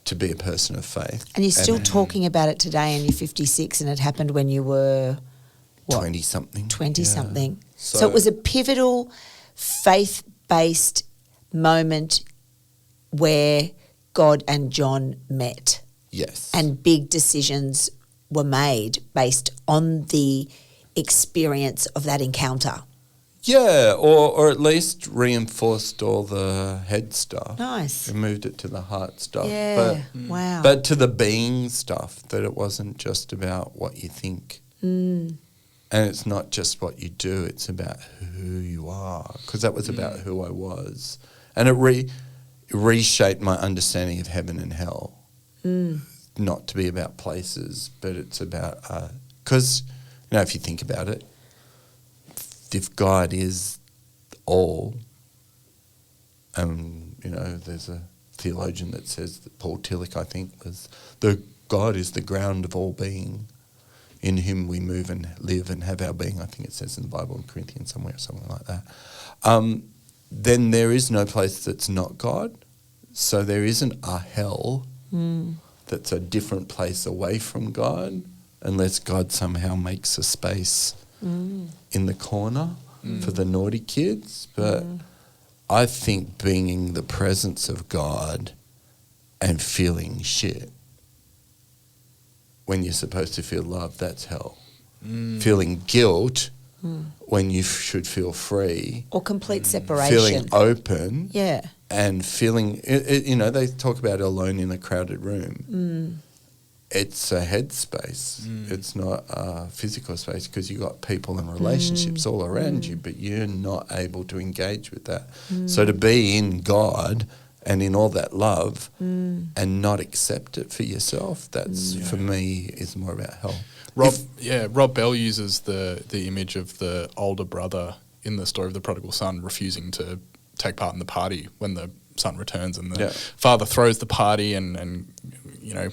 to be a person of faith.
And you're still talking about it today and you're 56 and it happened when you were...
20-something.
20-something. So it was a pivotal, faith-based moment where God and John met.
Yes.
And big decisions were made based on the experience of that encounter.
Yeah, or at least reinforced all the head stuff.
Nice.
And moved it to the heart stuff.
Yeah, wow.
But to the being stuff, that it wasn't just about what you think. And it's not just what you do, it's about who you are. Because that was about who I was. And it reshaped my understanding of heaven and hell. Not to be about places, but it's about... Because, if you think about it, if God is all, there's a theologian that says that Paul Tillich, I think, was the God is the ground of all being. In him we move and live and have our being. I think it says in the Bible in Corinthians somewhere or something like that. Then there is no place that's not God. So there isn't a hell that's a different place away from God, unless God somehow makes a space in the corner for the naughty kids. But I think being in the presence of God and feeling shit when you're supposed to feel love, that's hell. Feeling guilt when you should feel free.
Or complete separation.
Feeling open.
Yeah.
And feeling, they talk about alone in a crowded room. It's a headspace. It's not a physical space, because you've got people and relationships all around you, but you're not able to engage with that. So to be in God and in all that love and not accept it for yourself, that's, for me, is more about hell.
Rob Bell uses the image of the older brother in the story of the prodigal son refusing to take part in the party when the son returns, and the father throws the party and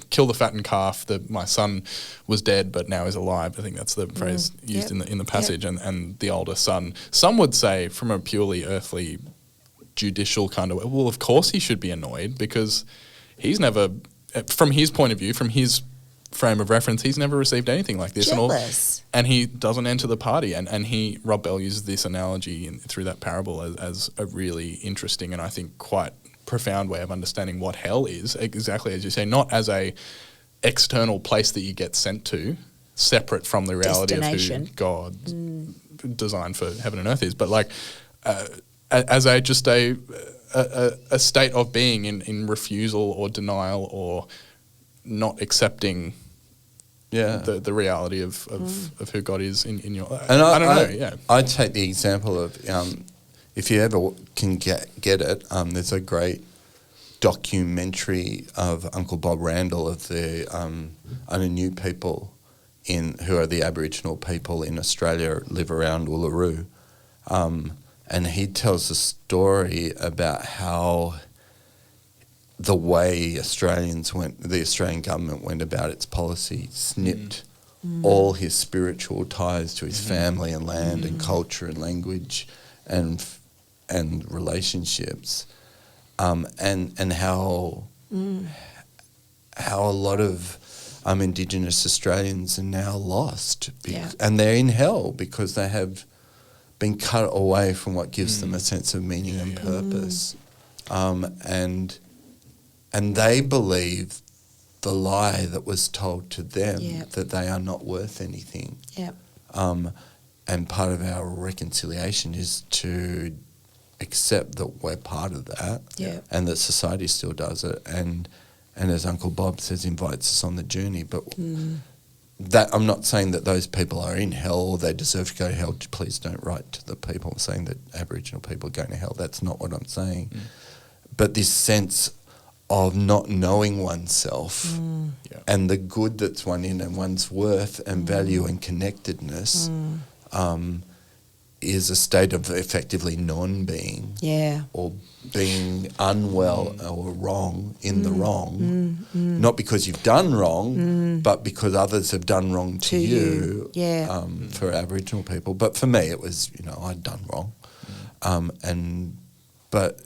kill the fattened calf. My son was dead but now is alive. I think that's the phrase used in the passage. And the older son, some would say from a purely earthly judicial kind of way, well, of course he should be annoyed, because he's never, from his point of view, from his frame of reference, he's never received anything like this.
Jealous.
And he doesn't enter the party. And Rob Bell uses this analogy through that parable as a really interesting and I think quite profound way of understanding what hell is, exactly as you say, not as a external place that you get sent to, separate from the reality of who God designed for heaven and earth is, but like as a state of being in refusal or denial or not accepting the reality of who God is in your life.
And
I don't know.
I take the example of if you ever can get it, there's a great documentary of Uncle Bob Randall of the Ununu people who are the Aboriginal people in Australia, live around Uluru, and he tells a story about how the way the Australian government went about its policy, snipped all his spiritual ties to his family and land and culture and language and relationships, and how a lot of Indigenous Australians are now lost, and they're in hell because they have been cut away from what gives them a sense of meaning and purpose, and they believe the lie that was told to them that they are not worth anything. And part of our reconciliation is to accept that we're part of that, and that society still does it, and as Uncle Bob says, invites us on the journey. But that I'm not saying that those people are in hell or they deserve to go to hell. Please don't write to the people saying that Aboriginal people are going to hell. That's not what I'm saying. But this sense of not knowing oneself and the good that's one in and one's worth and value and connectedness is a state of effectively non-being or being unwell or wrong in the wrong, not because you've done wrong, but because others have done wrong to you. For Aboriginal people. But for me, it was, I'd done wrong. But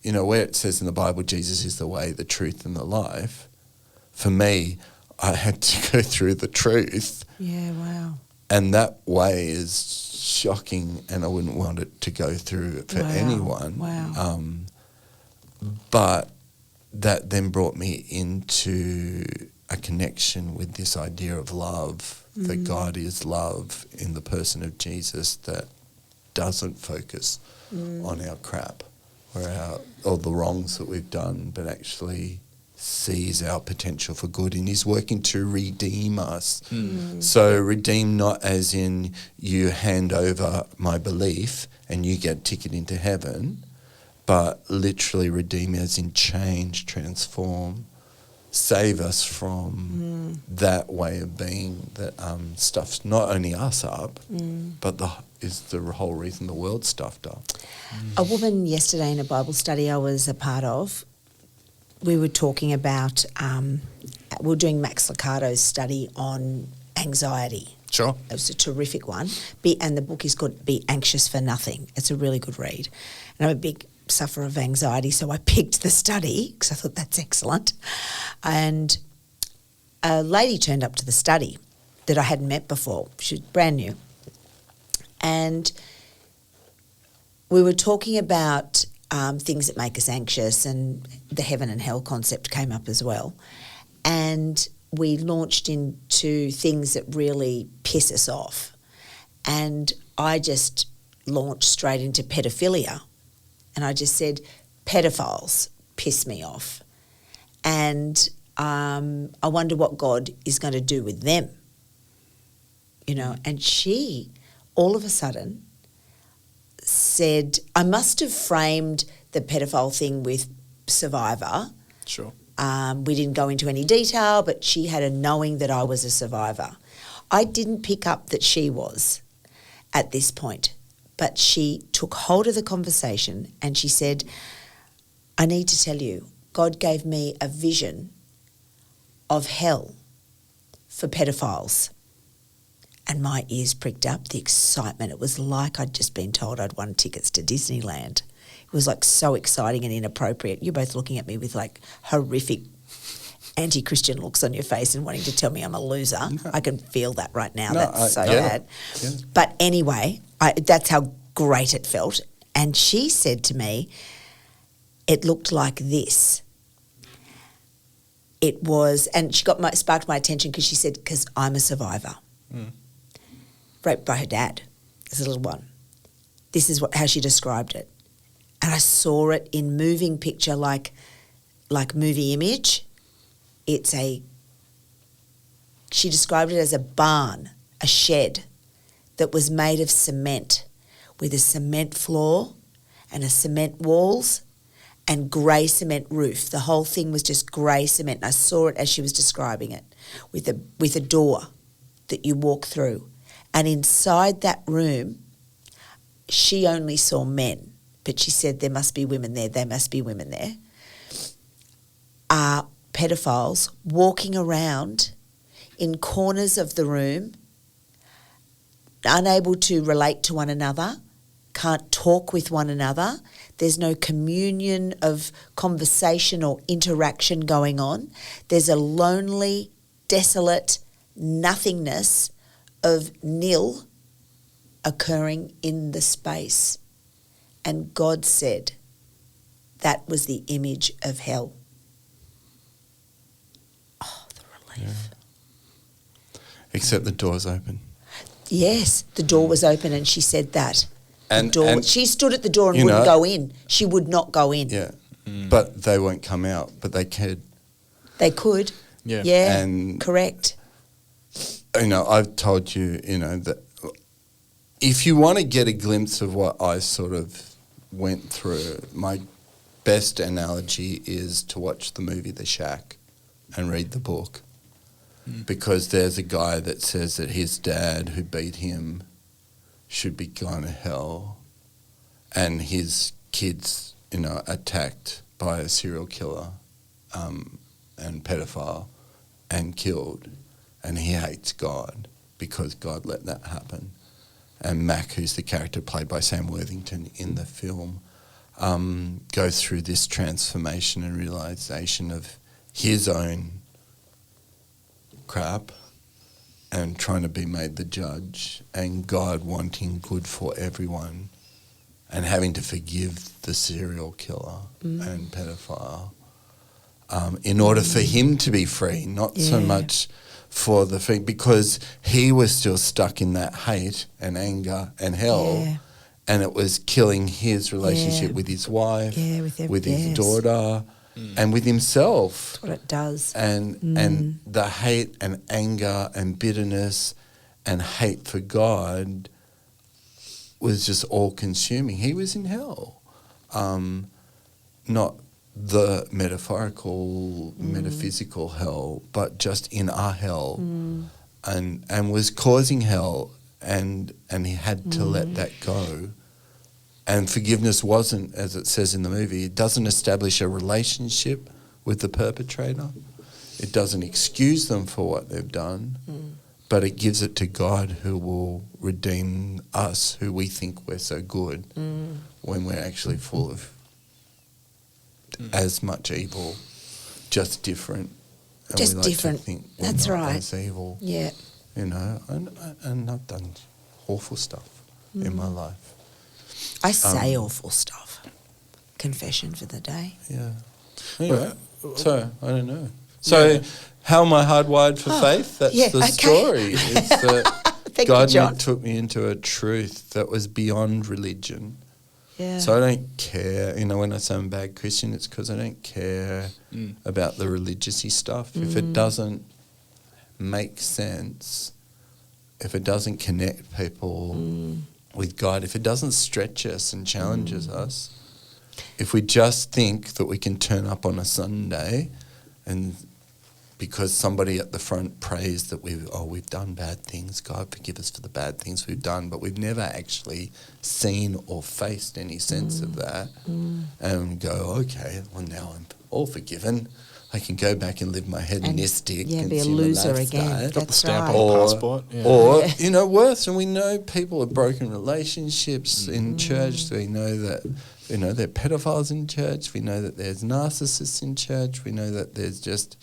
where it says in the Bible, Jesus is the way, the truth and the life, for me, I had to go through the truth. And that way is shocking, and I wouldn't want it to go through for anyone. But that then brought me into a connection with this idea of love, that God is love in the person of Jesus, that doesn't focus on our crap or the wrongs that we've done, but actually sees our potential for good and is working to redeem us. So redeem not as in you hand over my belief and you get a ticket into heaven, but literally redeem as in change, transform, save us from that way of being that stuffs not only us up, but is the whole reason the world's stuffed up.
A woman yesterday in a Bible study I was a part of, we were talking about, we were doing Max Lucado's study on anxiety.
Sure.
It was a terrific one. And the book is called Be Anxious for Nothing. It's a really good read. And I'm a big sufferer of anxiety, so I picked the study because I thought that's excellent. And a lady turned up to the study that I hadn't met before. She was brand new. And we were talking about things that make us anxious, and the heaven and hell concept came up as well. And we launched into things that really piss us off. And I just launched straight into pedophilia. And I just said, pedophiles piss me off. And I wonder what God is going to do with them. You know, and she all of a sudden said, I must have framed the pedophile thing with survivor.
Sure.
We didn't go into any detail, but she had a knowing that I was a survivor. I didn't pick up that she was at this point, but she took hold of the conversation and she said, I need to tell you, God gave me a vision of hell for pedophiles. And my ears pricked up, the excitement. It was like I'd just been told I'd won tickets to Disneyland. It was like so exciting and inappropriate. You're both looking at me with like horrific anti-Christian looks on your face and wanting to tell me I'm a loser. No. I can feel that right now. That's so bad. Yeah. But anyway, that's how great it felt. And she said to me, it looked like this. It was, and she sparked my attention because she said, because I'm a survivor. Raped by her dad as a little one. This is how she described it. And I saw it in moving picture like movie image. She described it as a barn, a shed that was made of cement with a cement floor and a cement walls and grey cement roof. The whole thing was just grey cement. And I saw it as she was describing it with a door that you walk through. And inside that room, she only saw men, but she said there must be women there, there must be women there, are pedophiles walking around in corners of the room, unable to relate to one another, can't talk with one another. There's no communion of conversation or interaction going on. There's a lonely, desolate nothingness of nil occurring in the space. And God said that was the image of hell. Oh, the relief.
Yeah. Except the door's open.
Yes, the door was open and she said that.
And
she stood at the door and wouldn't go in. She would not go in.
Yeah, but they won't come out, but they could.
They could.
Yeah.
Yeah,
and
correct.
You know, I've told you, you know, that if you want to get a glimpse of what I sort of went through, my best analogy is to watch the movie The Shack and read the book. Because there's a guy that says that his dad who beat him should be gone to hell, and his kids, you know, attacked by a serial killer and pedophile and killed, and he hates God because God let that happen. And Mac, who's the character played by Sam Worthington in the film, goes through this transformation and realisation of his own crap and trying to be made the judge, and God wanting good for everyone and having to forgive the serial killer and pedophile in order for him to be free, not so much for the free, because he was still stuck in that hate and anger and hell, and it was killing his relationship with his wife, with his daughter, and with himself.
That's what it does.
And the hate and anger and bitterness and hate for God was just all consuming. He was in hell. Not the metaphorical, metaphysical hell, but just in our hell, and was causing hell, and he had to let that go. And forgiveness wasn't, as it says in the movie, it doesn't establish a relationship with the perpetrator. It doesn't excuse them for what they've done, but it gives it to God, who will redeem us, who we think we're so good, when we're actually full of as much evil, just different. And
Just
we like
different.
To think we're
That's
not
right.
as evil.
Yeah.
You know, and I've done awful stuff in my life.
I say awful stuff. Confession for the day.
Yeah. Anyway, so I don't know. So how am I hardwired for faith? That's the story. It's that
Thank
God
you, John.
took me into a truth that was beyond religion.
Yeah.
So I don't care. You know, when I say I'm a bad Christian, it's because I don't care about the religious-y stuff. If it doesn't make sense, if it doesn't connect people with God, if it doesn't stretch us and challenges us, if we just think that we can turn up on a Sunday and because somebody at the front prays that we've done bad things, God forgive us for the bad things we've done, but we've never actually seen or faced any sense of that, and go, okay, well now I'm all forgiven. I can go back and live my hedonistic,
be a
consumer
loser
lifestyle.
again.
Got the
That's
stamp
right.
on the passport. Yeah.
Or, you know, worse, and we know people have broken relationships in church. We know that, you know, there are pedophiles in church. We know that there's narcissists in church. We know that there's just,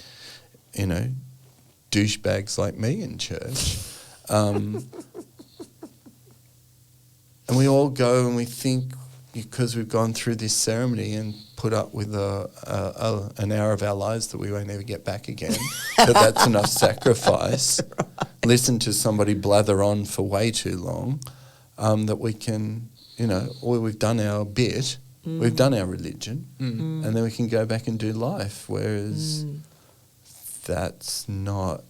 you know, douchebags like me in church. And we all go and we think, because we've gone through this ceremony and put up with an hour of our lives that we won't ever get back again, that's enough sacrifice. Right. Listen to somebody blather on for way too long, that we can, you know, or we've done our bit, we've done our religion, and then we can go back and do life, whereas that's not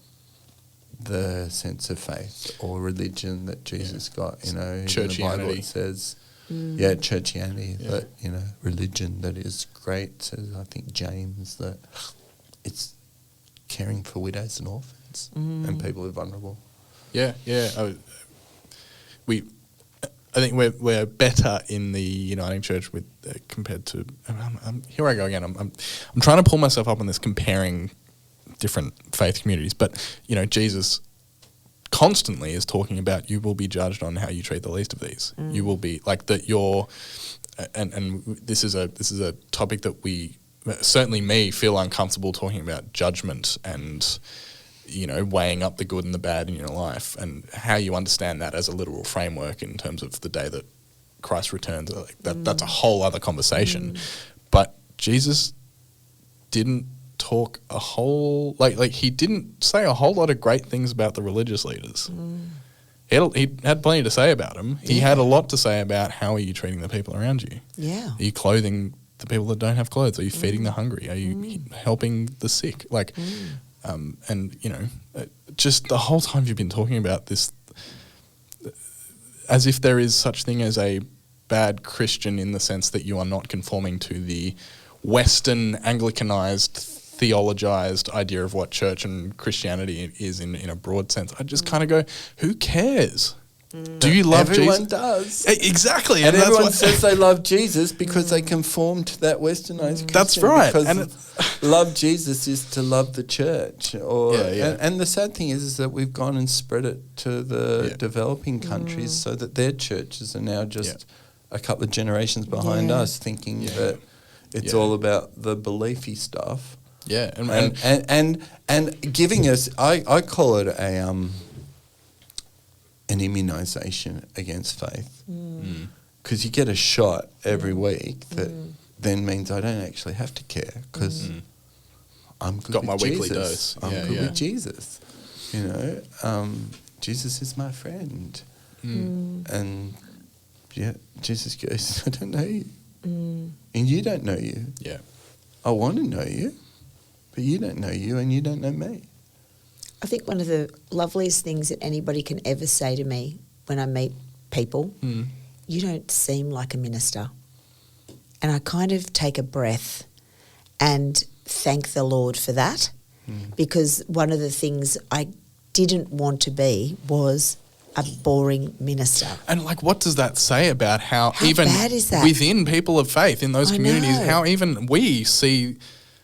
the sense of faith or religion that Jesus got, you know. In the Bible it says, churchianity, but, you know, religion that is great, says, I think James, that it's caring for widows and orphans and people who are vulnerable.
Yeah. I think we're better in the Uniting Church with compared to. Here I go again. I'm trying to pull myself up on this comparing different faith communities, but you know, Jesus constantly is talking about you will be judged on how you treat the least of these. You will be like that. And this is a topic that we, certainly me, feel uncomfortable talking about judgment and, you know, weighing up the good and the bad in your life and how you understand that as a literal framework in terms of the day that Christ returns. Like that's a whole other conversation. But Jesus didn't talk a whole he didn't say a whole lot of great things about the religious leaders. He had plenty to say about them. He had a lot to say about how are you treating the people around you. Yeah. Are you clothing the people that don't have clothes? Are you feeding the hungry? Are you helping the sick? And you know, just the whole time you've been talking about this as if there is such thing as a bad Christian in the sense that you are not conforming to the Western Anglicanized, theologized idea of what church and Christianity is in a broad sense. I just kind of go, who cares? Do you love
Everyone
Jesus?
does.
Exactly.
And everyone says they love Jesus because they conform to that westernized Christian.
That's right.
Because love Jesus is to love the church. And the sad thing is that we've gone and spread it to the developing countries so that their churches are now just a couple of generations behind us, thinking that it's all about the beliefy stuff. Yeah, and giving us, I call it an immunisation against faith, because you get a shot every week that then means I don't actually have to care because I'm good. Got with my Jesus. Weekly dose. I'm good with Jesus. You know, Jesus is my friend, and Jesus goes, I don't know you, and you don't know you. Yeah, I want to know you. But you don't know you and you don't know me.
I think one of the loveliest things that anybody can ever say to me when I meet people, you don't seem like a minister. And I kind of take a breath and thank the Lord for that, because one of the things I didn't want to be was a boring minister.
And like, what does that say about how even
bad is that?
within people of faith in those
I
communities,
know.
how even we see,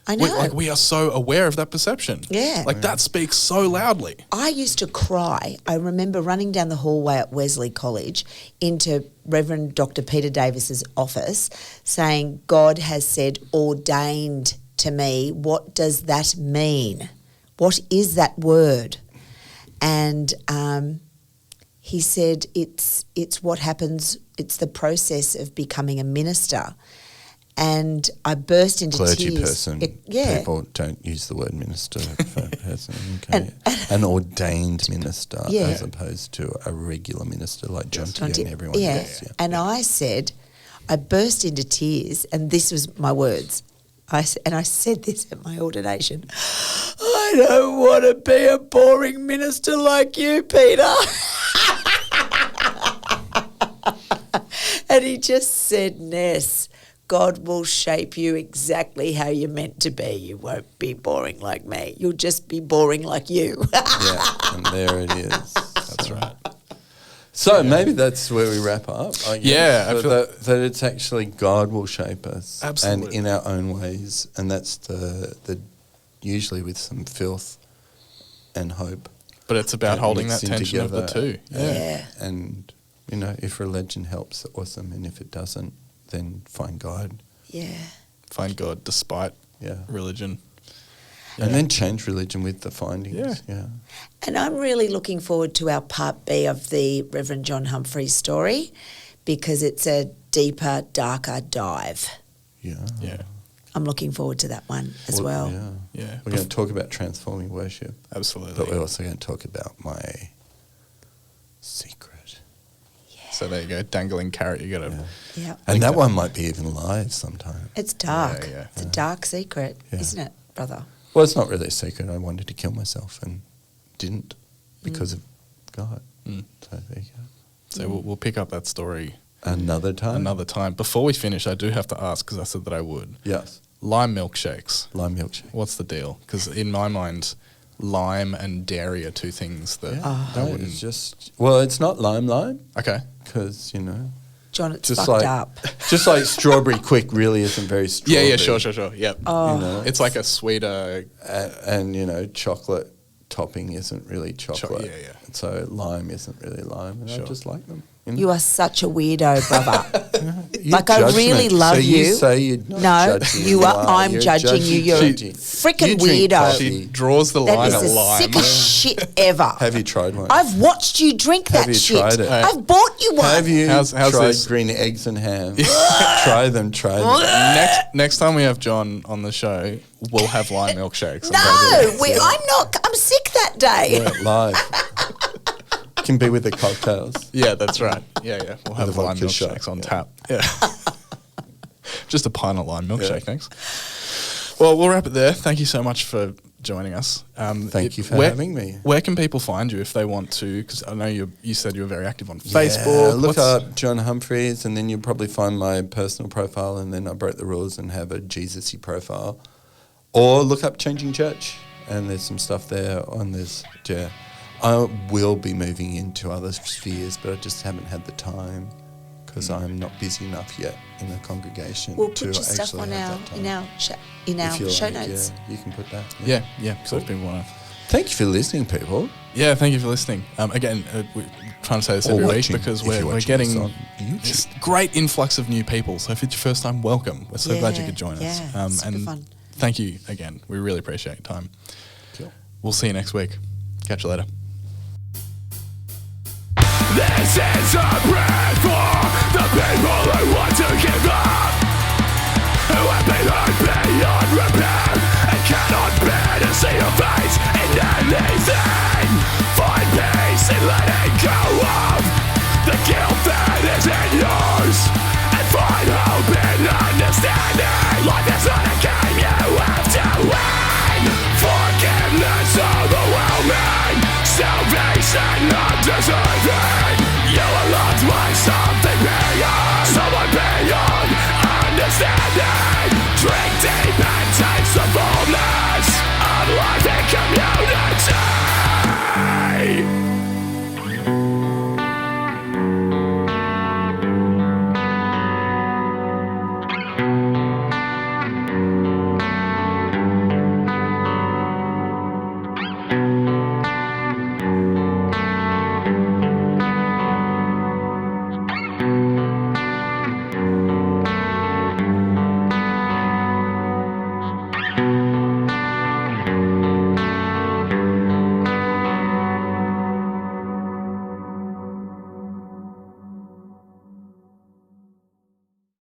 I know.
we are so aware of that perception.
Yeah.
Like that speaks so loudly.
I used to cry. I remember running down the hallway at Wesley College into Reverend Dr. Peter Davis's office saying, God has said ordained to me. What does that mean? What is that word? And he said it's what happens, it's the process of becoming a minister. And I burst into
Clergy
tears.
person.
Yeah.
People don't use the word minister for a person. Okay. An ordained minister
Yeah.
as opposed to a regular minister like Jonty and everyone
yeah.
else. Yeah.
And I said, I burst into tears, and this was my words. I said this at my ordination. I don't want to be a boring minister like you, Peter. And he just said, Ness, God will shape you exactly how you're meant to be. You won't be boring like me. You'll just be boring like you.
Yeah, and there it is.
That's right.
So maybe that's where we wrap up. I guess.
Yeah, I feel
that it's actually God will shape us,
Absolutely.
and in our own ways, and that's the usually with some filth and hope.
But it's about
And
holding that
mixing
tension of the
together.
two. Yeah.
And if religion helps, awesome, and if it doesn't, then find God.
Yeah.
Find God despite religion.
And then change religion with the findings. Yeah.
And I'm really looking forward to our part B of the Rev Jon Humphries story, because it's a deeper, darker dive.
Yeah.
Yeah.
I'm looking forward to that one as well.
Yeah. We're going to talk about transforming worship.
Absolutely.
But we're also going to talk about my secret.
So there you go, dangling carrot. You got to.
Yeah.
And that one might be even live sometime.
It's dark.
Yeah.
It's a dark secret,
Yeah.
isn't it, brother?
Well, it's not really a secret. I wanted to kill myself and didn't because of God.
Mm.
So there you go.
So we'll pick up that story
Another time?
another time. Before we finish, I do have to ask, because I said that I would.
Yes.
Lime milkshakes.
Lime milkshake.
What's the deal? Because in my mind, lime and dairy are two things that I
No,
wouldn't.
it's just... Well, it's not lime
Okay.
because,
John, it's
just
fucked
like
up.
just like strawberry quick really isn't very strawberry.
Yeah, sure. Yep.
Oh.
It's like a sweeter.
And chocolate topping isn't really chocolate.
yeah.
So lime isn't really lime, and I
Sure.
just like them.
You are such a weirdo, brother.
Your
Like, I really
judgment.
love
so
you.
You say you're not
No,
judging.
you are. I'm
You're
judging you. You're a
judging.
freaking
You drink
weirdo.
coffee.
She draws the
That
line
is
at
the
lime.
sickest shit ever.
Have you tried one?
I've watched you drink that
Have you
shit.
tried it?
I've bought you one.
Have you
How's
tried
this?
green eggs and ham? Try them.
Next time we have John on the show, we'll have lime milkshakes.
No, I'm not. I'm sick that day.
Yeah, live. Can be with the cocktails.
Yeah, that's right. Yeah. We'll have
a
lime
vodka
milkshakes
shot,
on
yeah.
tap. Yeah. Just a pint of lime milkshake, thanks. Well, we'll wrap it there. Thank you so much for joining us.
Thank you for having me.
Where can people find you if they want to? Because I know you said you were very active on
Yeah,
Facebook.
look up Jon Humphries, and then you'll probably find my personal profile, and then I broke the rules and have a Jesus-y profile. Or look up Changing Church, and there's some stuff there on this. Yeah. I will be moving into other spheres, but I just haven't had the time because I'm not busy enough yet in the congregation.
We'll
to
put your stuff
actually
on
have that time.
in our
If you
show
like,
notes.
Yeah, you can put that.
Yeah. Because if people want to.
Thank you for listening, people.
Yeah, thank you for listening. Again, we're trying to say this every week
watching,
because
if
we're
you're watching
getting
this on YouTube.
this great influx of new people. So if it's your first time, welcome. We're so glad you could join us.
Yeah, super
and
fun.
thank you again. We really appreciate your time.
Cool.
We'll see you next week. Catch you later.
This is a prayer for the people who want to give up, who have been hurt beyond repair and cannot bear to see your face in anything. Find peace in letting go of the guilt that is in yours, and find hope in understanding. Life is not a game you have to win. Forgiveness overwhelming, salvation undesired.